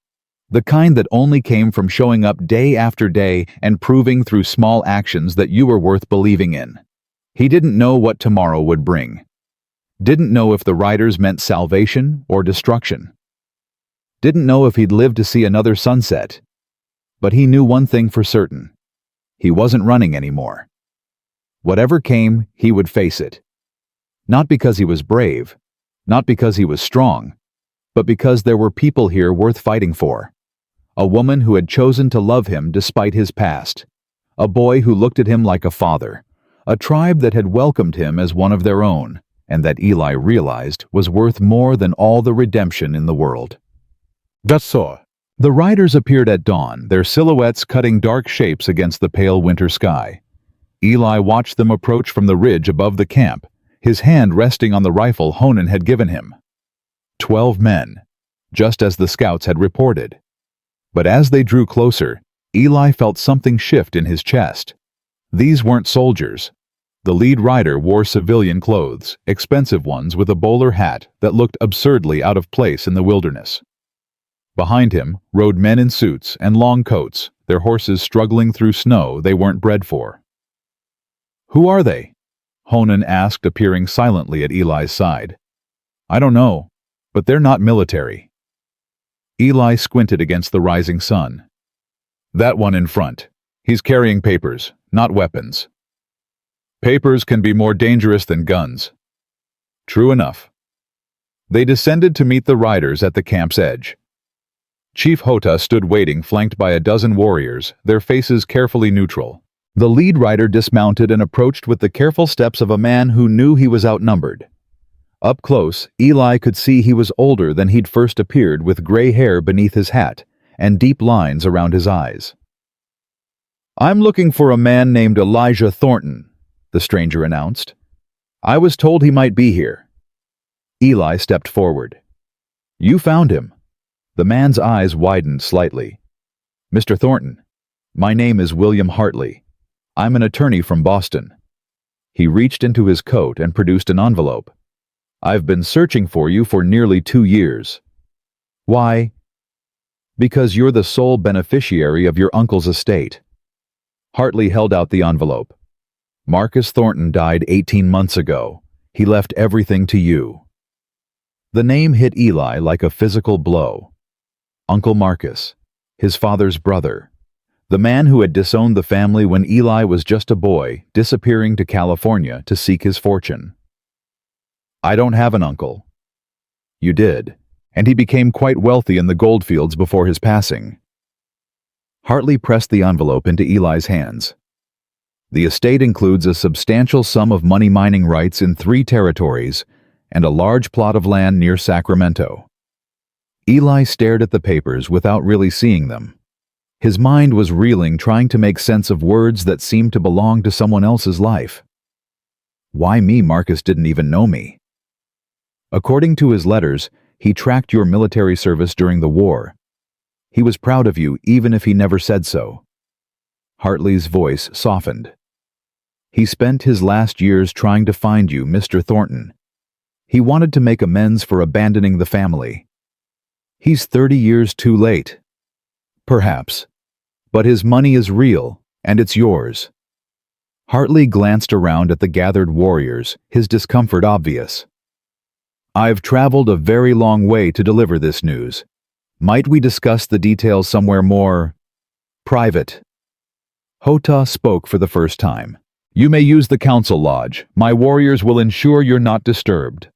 The kind that only came from showing up day after day and proving through small actions that you were worth believing in. He didn't know what tomorrow would bring. Didn't know if the riders meant salvation or destruction. Didn't know if he'd live to see another sunset. But he knew one thing for certain. He wasn't running anymore. Whatever came, he would face it. Not because he was brave, not because he was strong, but because there were people here worth fighting for. A woman who had chosen to love him despite his past. A boy who looked at him like a father. A tribe that had welcomed him as one of their own, and that Eli realized was worth more than all the redemption in the world. Just so. The riders appeared at dawn, their silhouettes cutting dark shapes against the pale winter sky. Eli watched them approach from the ridge above the camp, his hand resting on the rifle Honan had given him. 12 men, just as the scouts had reported. But as they drew closer, Eli felt something shift in his chest. These weren't soldiers. The lead rider wore civilian clothes, expensive ones with a bowler hat that looked absurdly out of place in the wilderness. Behind him rode men in suits and long coats, their horses struggling through snow they weren't bred for. "Who are they?" Honan asked, appearing silently at Eli's side. "I don't know, but they're not military." Eli squinted against the rising sun. "That one in front. He's carrying papers, not weapons." "Papers can be more dangerous than guns." "True enough." They descended to meet the riders at the camp's edge. Chief Hota stood waiting, flanked by a dozen warriors, their faces carefully neutral. The lead rider dismounted and approached with the careful steps of a man who knew he was outnumbered. Up close, Eli could see he was older than he'd first appeared, with gray hair beneath his hat and deep lines around his eyes. "I'm looking for a man named Elijah Thornton," the stranger announced. "I was told he might be here." Eli stepped forward. "You found him." The man's eyes widened slightly. "Mr. Thornton, my name is William Hartley. I'm an attorney from Boston." He reached into his coat and produced an envelope. "I've been searching for you for nearly 2 years. Why? Because you're the sole beneficiary of your uncle's estate." Hartley held out the envelope. "Marcus Thornton died 18 months ago. He left everything to you." The name hit Eli like a physical blow. Uncle Marcus, his father's brother, the man who had disowned the family when Eli was just a boy, disappearing to California to seek his fortune. "I don't have an uncle." "You did, and he became quite wealthy in the goldfields before his passing." Hartley pressed the envelope into Eli's hands. The estate includes a substantial sum of money mining rights in 3 territories and a large plot of land near Sacramento. Eli stared at the papers without really seeing them. His mind was reeling, trying to make sense of words that seemed to belong to someone else's life. Why me? Marcus didn't even know me. According to his letters, he tracked your military service during the war. He was proud of you, even if he never said so. Hartley's voice softened. He spent his last years trying to find you, Mr. Thornton. He wanted to make amends for abandoning the family. He's 30 years too late. Perhaps. But his money is real, and it's yours. Hartley glanced around at the gathered warriors, his discomfort obvious. I've traveled a very long way to deliver this news. Might we discuss the details somewhere more private? Hota spoke for the first time. You may use the council lodge. My warriors will ensure you're not disturbed.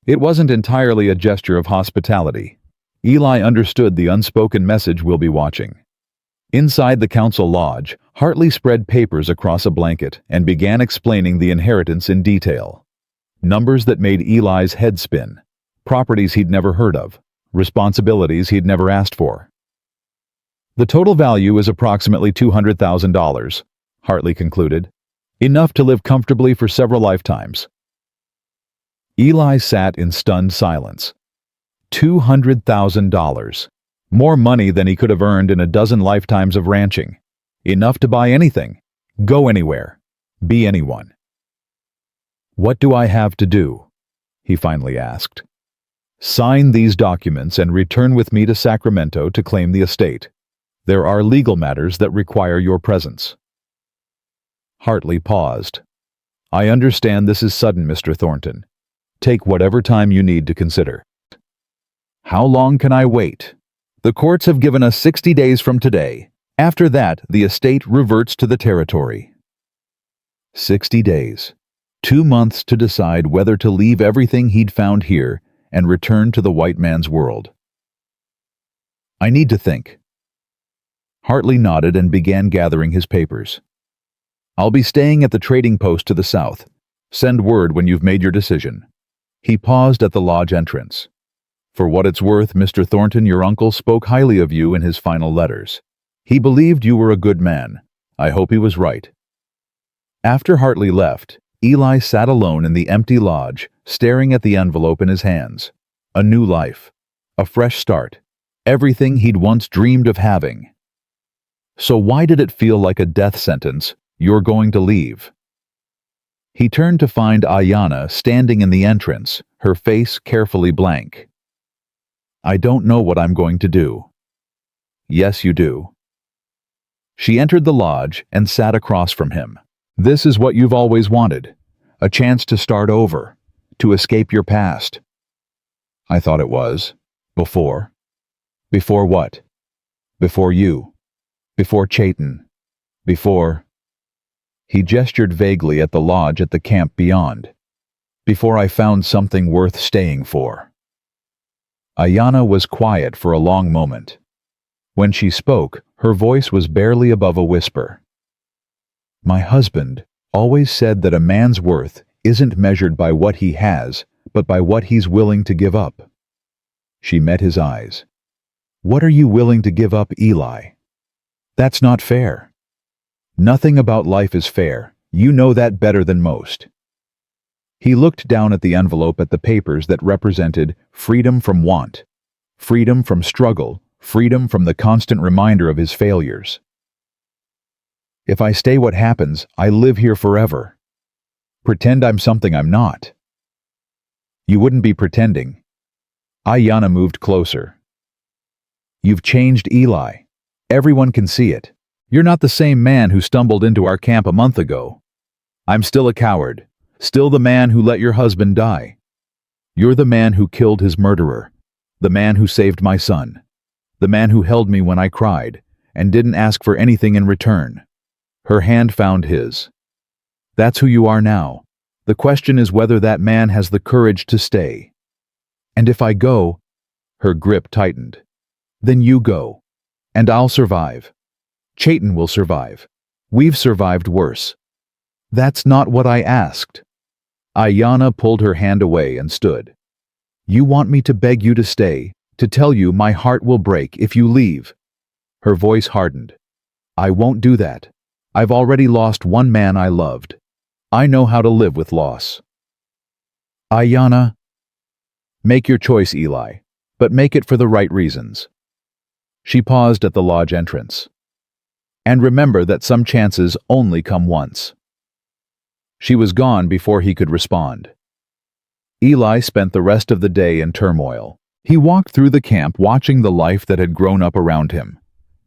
It wasn't entirely a gesture of hospitality. Eli understood the unspoken message we'll be watching. Inside the council lodge, Hartley spread papers across a blanket and began explaining the inheritance in detail. Numbers that made Eli's head spin. Properties he'd never heard of. Responsibilities he'd never asked for. The total value is approximately $200,000, Hartley concluded. Enough to live comfortably for several lifetimes. Eli sat in stunned silence. $200,000. More money than he could have earned in a dozen lifetimes of ranching. Enough to buy anything, go anywhere, be anyone. What do I have to do? He finally asked. Sign these documents and return with me to Sacramento to claim the estate. There are legal matters that require your presence. Hartley paused. I understand this is sudden, Mr. Thornton. Take whatever time you need to consider. How long can I wait? The courts have given us 60 days from today. After that, the estate reverts to the territory. 60 days. 2 months to decide whether to leave everything he'd found here and return to the white man's world. I need to think. Hartley nodded and began gathering his papers. I'll be staying at the trading post to the south. Send word when you've made your decision. He paused at the lodge entrance. For what it's worth, Mr. Thornton, your uncle spoke highly of you in his final letters. He believed you were a good man. I hope he was right. After Hartley left, Eli sat alone in the empty lodge, staring at the envelope in his hands. A new life. A fresh start. Everything he'd once dreamed of having. So why did it feel like a death sentence? You're going to leave. He turned to find Ayanna standing in the entrance, her face carefully blank. I don't know what I'm going to do. Yes, you do. She entered the lodge and sat across from him. This is what you've always wanted. A chance to start over. To escape your past. I thought it was. Before. Before what? Before you. Before Chayton. Before... He gestured vaguely at the lodge at the camp beyond. Before I found something worth staying for. Ayanna was quiet for a long moment. When she spoke, her voice was barely above a whisper. My husband always said that a man's worth isn't measured by what he has, but by what he's willing to give up. She met his eyes. What are you willing to give up, Eli? That's not fair. Nothing about life is fair. You know that better than most. He looked down at the envelope at the papers that represented freedom from want, freedom from struggle, freedom from the constant reminder of his failures. If I stay, what happens? I live here forever. Pretend I'm something I'm not. You wouldn't be pretending. Ayanna moved closer. You've changed, Eli. Everyone can see it. You're not the same man who stumbled into our camp a month ago. I'm still a coward, still the man who let your husband die. You're the man who killed his murderer, the man who saved my son, the man who held me when I cried and didn't ask for anything in return. Her hand found his. That's who you are now. The question is whether that man has the courage to stay. And if I go, her grip tightened. Then you go. And I'll survive. Chayton will survive. We've survived worse. That's not what I asked. Ayanna pulled her hand away and stood. You want me to beg you to stay, to tell you my heart will break if you leave. Her voice hardened. I won't do that. I've already lost one man I loved. I know how to live with loss. Ayanna, make your choice, Eli, but make it for the right reasons. She paused at the lodge entrance. And remember that some chances only come once. She was gone before he could respond. Eli spent the rest of the day in turmoil. He walked through the camp watching the life that had grown up around him.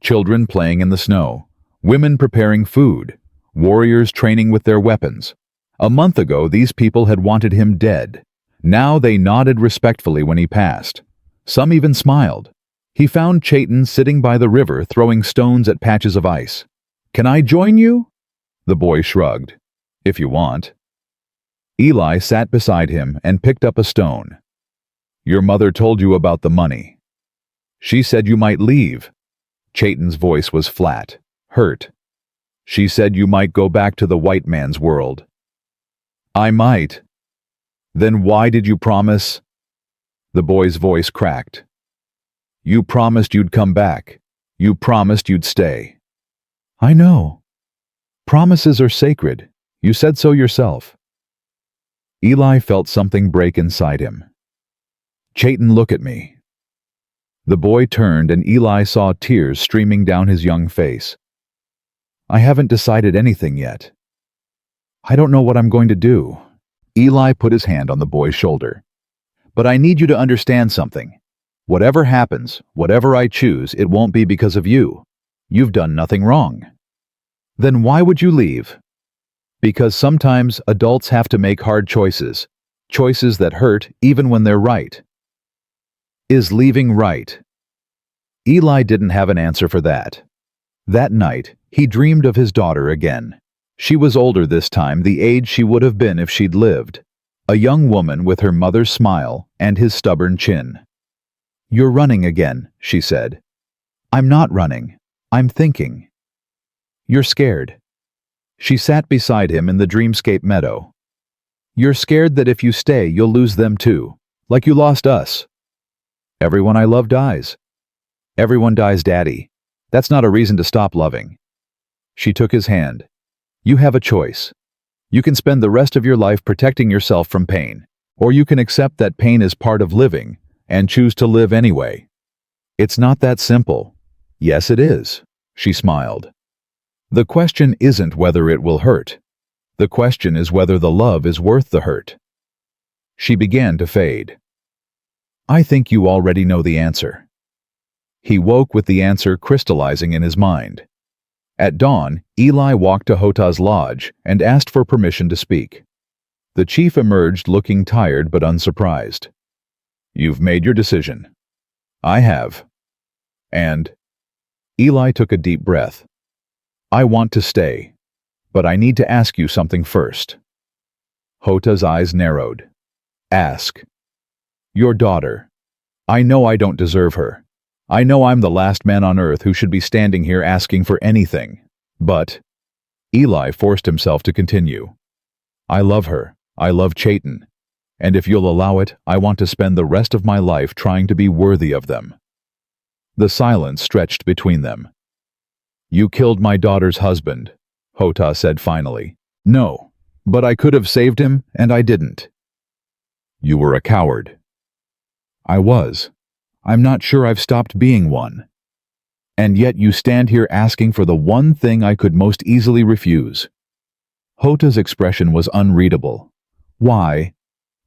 Children playing in the snow, women preparing food, warriors training with their weapons. A month ago, these people had wanted him dead. Now they nodded respectfully when he passed. Some even smiled. He found Chayton sitting by the river throwing stones at patches of ice. Can I join you? The boy shrugged. If you want. Eli sat beside him and picked up a stone. Your mother told you about the money. She said you might leave. Chayton's voice was flat, hurt. She said you might go back to the white man's world. I might. Then why did you promise? The boy's voice cracked. You promised you'd come back. You promised you'd stay. I know. Promises are sacred. You said so yourself. Eli felt something break inside him. Chayton, look at me. The boy turned and Eli saw tears streaming down his young face. I haven't decided anything yet. I don't know what I'm going to do. Eli put his hand on the boy's shoulder. But I need you to understand something. Whatever happens, whatever I choose, it won't be because of you. You've done nothing wrong. Then why would you leave? Because sometimes adults have to make hard choices. Choices that hurt even when they're right. Is leaving right? Eli didn't have an answer for that. That night, he dreamed of his daughter again. She was older this time, the age she would have been if she'd lived. A young woman with her mother's smile and his stubborn chin. You're running again, she said. I'm not running. I'm thinking. You're scared. She sat beside him in the dreamscape meadow. You're scared that if you stay, you'll lose them too, like you lost us. Everyone I love dies. Everyone dies, Daddy. That's not a reason to stop loving. She took his hand. You have a choice. You can spend the rest of your life protecting yourself from pain, or you can accept that pain is part of living and choose to live anyway. It's not that simple. Yes, it is, she smiled. The question isn't whether it will hurt. The question is whether the love is worth the hurt. She began to fade. I think you already know the answer. He woke with the answer crystallizing in his mind. At dawn, Eli walked to Hota's lodge and asked for permission to speak. The chief emerged looking tired but unsurprised. You've made your decision. I have. And? Eli took a deep breath. I want to stay, but I need to ask you something first. Hota's eyes narrowed. Ask. Your daughter. I know I don't deserve her. I know I'm the last man on earth who should be standing here asking for anything. But Eli forced himself to continue. I love her. I love Chayton. And if you'll allow it, I want to spend the rest of my life trying to be worthy of them. The silence stretched between them. You killed my daughter's husband, Hota said finally. No, but I could have saved him, and I didn't. You were a coward. I was. I'm not sure I've stopped being one. And yet you stand here asking for the one thing I could most easily refuse. Hota's expression was unreadable. Why?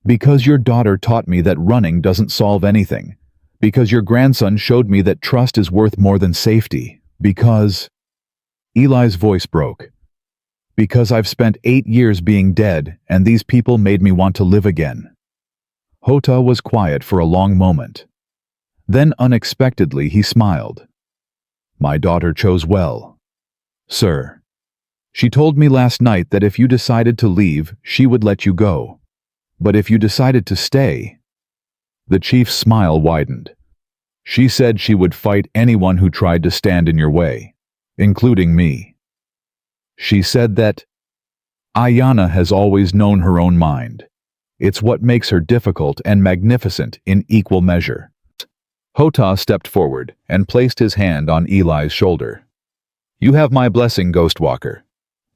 Because your daughter taught me that running doesn't solve anything. Because your grandson showed me that trust is worth more than safety. Because... Eli's voice broke. Because I've spent 8 years being dead, and these people made me want to live again. Hota was quiet for a long moment. Then unexpectedly he smiled. My daughter chose well. Sir. She told me last night that if you decided to leave, she would let you go. But if you decided to stay... The chief's smile widened. She said she would fight anyone who tried to stand in your way, including me. She said that Ayanna has always known her own mind. It's what makes her difficult and magnificent in equal measure. Hota stepped forward and placed his hand on Eli's shoulder. You have my blessing, Ghostwalker.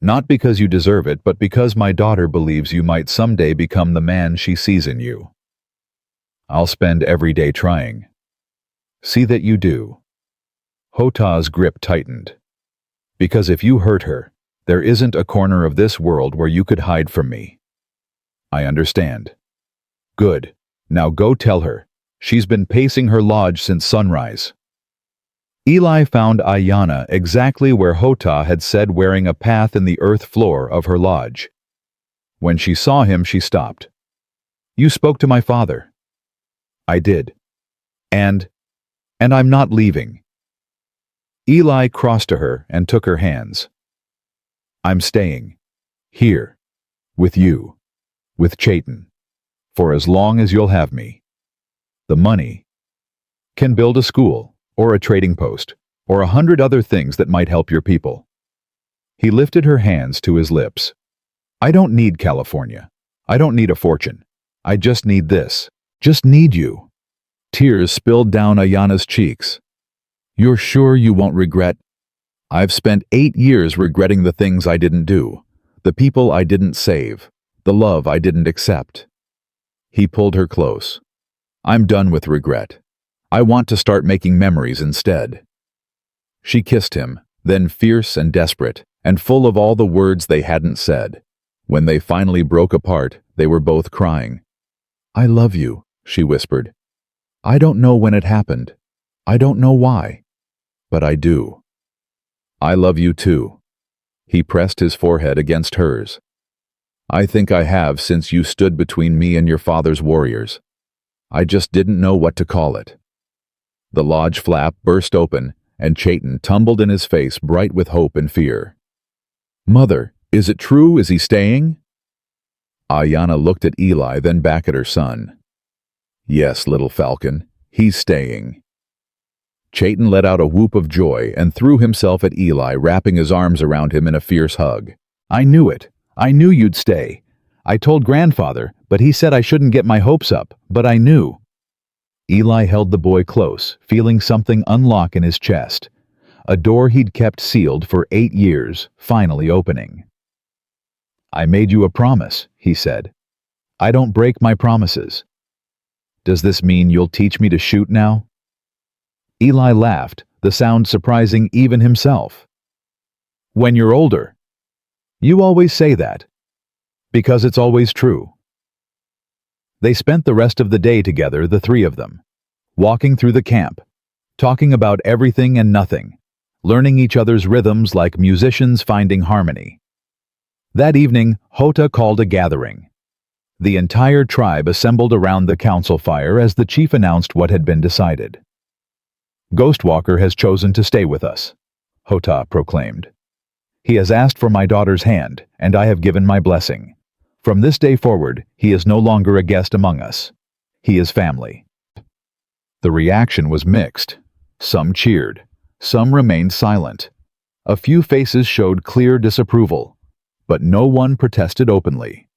Not because you deserve it, but because my daughter believes you might someday become the man she sees in you. I'll spend every day trying. See that you do. Hota's grip tightened. Because if you hurt her, there isn't a corner of this world where you could hide from me. I understand. Good. Now go tell her. She's been pacing her lodge since sunrise. Eli found Ayanna exactly where Hota had said, wearing a path in the earth floor of her lodge. When she saw him, she stopped. You spoke to my father. I did. And I'm not leaving. Eli crossed to her and took her hands. I'm staying. Here. With you. With Chayton. For as long as you'll have me. The money can build a school, or a trading post, or 100 other things that might help your people. He lifted her hands to his lips. I don't need California. I don't need a fortune. I just need this. Just need you. Tears spilled down Ayanna's cheeks. You're sure you won't regret? I've spent 8 years regretting the things I didn't do, the people I didn't save, the love I didn't accept. He pulled her close. I'm done with regret. I want to start making memories instead. She kissed him, then fierce and desperate, and full of all the words they hadn't said. When they finally broke apart, they were both crying. I love you, she whispered. I don't know when it happened. I don't know why. But I do. I love you too. He pressed his forehead against hers. I think I have since you stood between me and your father's warriors. I just didn't know what to call it. The lodge flap burst open, and Chayton tumbled in his face, bright with hope and fear. Mother, is it true? Is he staying? Ayanna looked at Eli, then back at her son. Yes, little falcon, he's staying. Chayton let out a whoop of joy and threw himself at Eli, wrapping his arms around him in a fierce hug. I knew it. I knew you'd stay. I told grandfather, but he said I shouldn't get my hopes up, but I knew. Eli held the boy close, feeling something unlock in his chest. A door he'd kept sealed for 8 years, finally opening. I made you a promise, he said. I don't break my promises. Does this mean you'll teach me to shoot now? Eli laughed, the sound surprising even himself. When you're older. You always say that. Because it's always true. They spent the rest of the day together, the three of them, walking through the camp, talking about everything and nothing, learning each other's rhythms like musicians finding harmony. That evening, Hota called a gathering. The entire tribe assembled around the council fire as the chief announced what had been decided. Ghostwalker has chosen to stay with us, Hota proclaimed. He has asked for my daughter's hand, and I have given my blessing. From this day forward, he is no longer a guest among us. He is family. The reaction was mixed. Some cheered. Some remained silent. A few faces showed clear disapproval, but no one protested openly.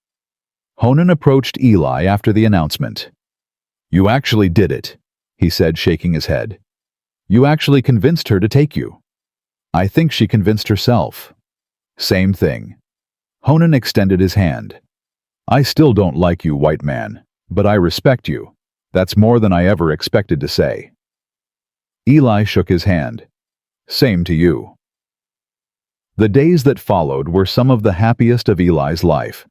Honan approached Eli after the announcement. You actually did it, he said, shaking his head. You actually convinced her to take you. I think she convinced herself. Same thing. Honan extended his hand. I still don't like you, white man, but I respect you. That's more than I ever expected to say. Eli shook his hand. Same to you. The days that followed were some of the happiest of Eli's life.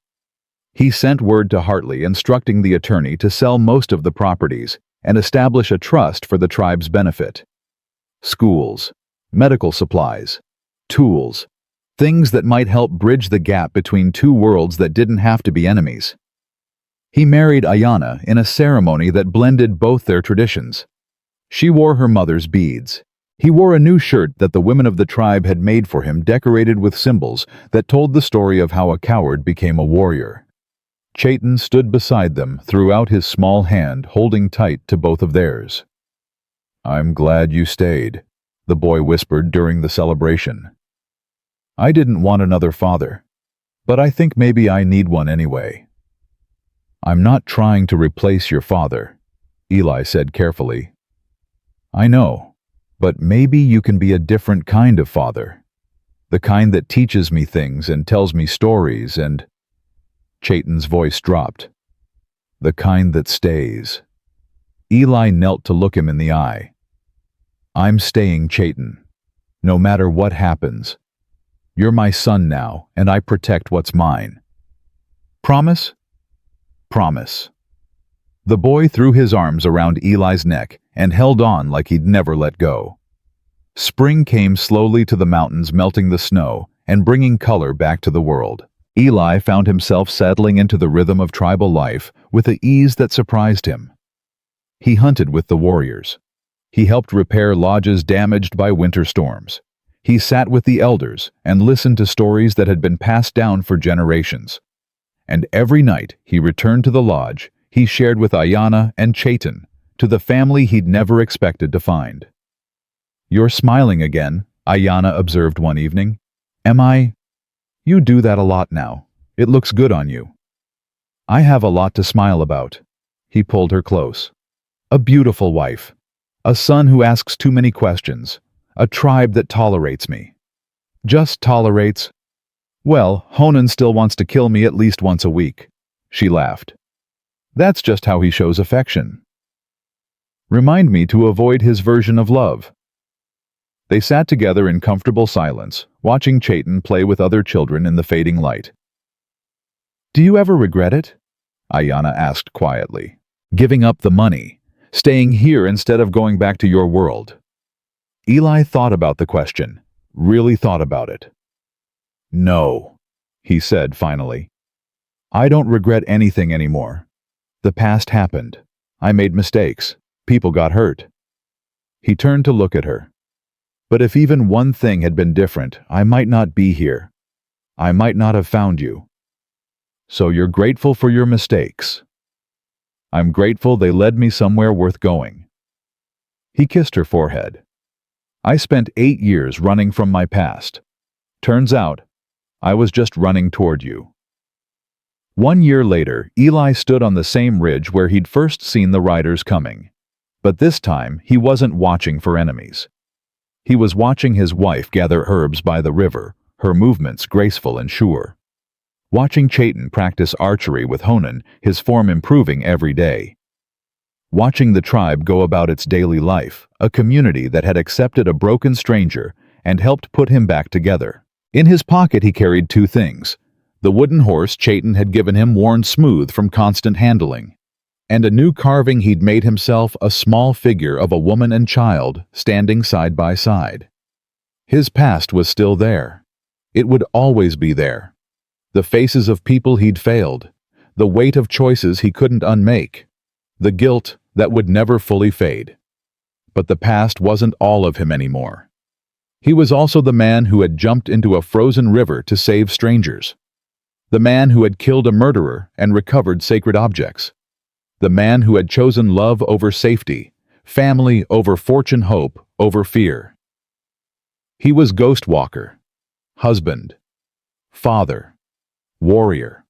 He sent word to Hartley instructing the attorney to sell most of the properties and establish a trust for the tribe's benefit. Schools, medical supplies, tools, things that might help bridge the gap between two worlds that didn't have to be enemies. He married Ayanna in a ceremony that blended both their traditions. She wore her mother's beads. He wore a new shirt that the women of the tribe had made for him, decorated with symbols that told the story of how a coward became a warrior. Chayton stood beside them, threw out his small hand, holding tight to both of theirs. "I'm glad you stayed," the boy whispered during the celebration. "I didn't want another father, but I think maybe I need one anyway." "I'm not trying to replace your father," Eli said carefully. "I know, but maybe you can be a different kind of father. The kind that teaches me things and tells me stories and—" Chayton's voice dropped. "The kind that stays." Eli knelt to look him in the eye. "I'm staying, Chayton, no matter what happens. You're my son now, and I protect what's mine. Promise?" "Promise." The boy threw his arms around Eli's neck and held on like he'd never let go. Spring came slowly to the mountains, melting the snow and bringing color back to the world. Eli found himself settling into the rhythm of tribal life with an ease that surprised him. He hunted with the warriors. He helped repair lodges damaged by winter storms. He sat with the elders and listened to stories that had been passed down for generations. And every night he returned to the lodge he shared with Ayanna and Chayton, to the family he'd never expected to find. "You're smiling again," Ayanna observed one evening. "Am I?" "You do that a lot now. It looks good on you." "I have a lot to smile about." He pulled her close. "A beautiful wife. A son who asks too many questions. A tribe that tolerates me." "Just tolerates?" "Well, Honan still wants to kill me at least once a week." She laughed. "That's just how he shows affection." "Remind me to avoid his version of love." They sat together in comfortable silence, watching Chayton play with other children in the fading light. "Do you ever regret it?" Ayanna asked quietly. "Giving up the money, staying here instead of going back to your world?" Eli thought about the question, really thought about it. "No," he said finally. "I don't regret anything anymore. The past happened. I made mistakes. People got hurt." He turned to look at her. "But if even one thing had been different, I might not be here. I might not have found you. So you're grateful for your mistakes?" "I'm grateful they led me somewhere worth going." He kissed her forehead. "I spent 8 years running from my past. Turns out, I was just running toward you." 1 year later, Eli stood on the same ridge where he'd first seen the riders coming. But this time, he wasn't watching for enemies. He was watching his wife gather herbs by the river, her movements graceful and sure. Watching Chayton practice archery with Honan, his form improving every day. Watching the tribe go about its daily life, a community that had accepted a broken stranger and helped put him back together. In his pocket he carried 2 things: the wooden horse Chayton had given him, worn smooth from constant handling, and a new carving he'd made himself, a small figure of a woman and child standing side by side. His past was still there. It would always be there. The faces of people he'd failed, the weight of choices he couldn't unmake, the guilt that would never fully fade. But the past wasn't all of him anymore. He was also the man who had jumped into a frozen river to save strangers. The man who had killed a murderer and recovered sacred objects. The man who had chosen love over safety, family over fortune, hope over fear. He was Ghost Walker, husband, father, warrior.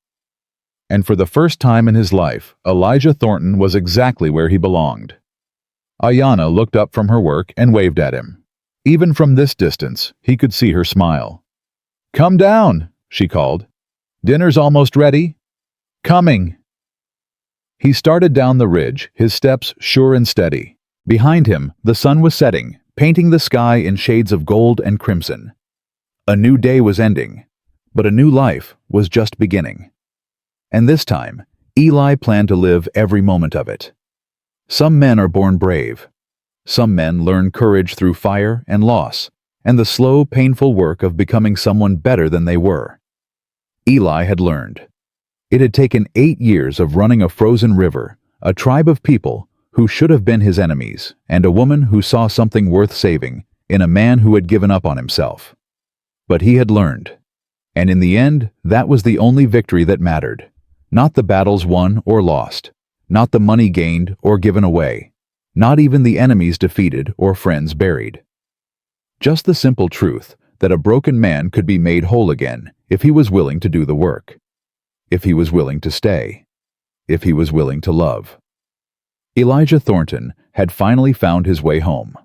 And for the first time in his life, Elijah Thornton was exactly where he belonged. Ayanna looked up from her work and waved at him. Even from this distance, he could see her smile. "Come down," she called. "Dinner's almost ready." "Coming." He started down the ridge, his steps sure and steady. Behind him, the sun was setting, painting the sky in shades of gold and crimson. A new day was ending, but a new life was just beginning. And this time, Eli planned to live every moment of it. Some men are born brave. Some men learn courage through fire and loss, and the slow, painful work of becoming someone better than they were. Eli had learned. It had taken 8 years of running a frozen river, a tribe of people who should have been his enemies, and a woman who saw something worth saving in a man who had given up on himself. But he had learned. And in the end, that was the only victory that mattered. Not the battles won or lost, not the money gained or given away, Not even the enemies defeated or friends buried. Just the simple truth that a broken man could be made whole again if he was willing to do the work, if he was willing to stay, if he was willing to love. Elijah Thornton had finally found his way home.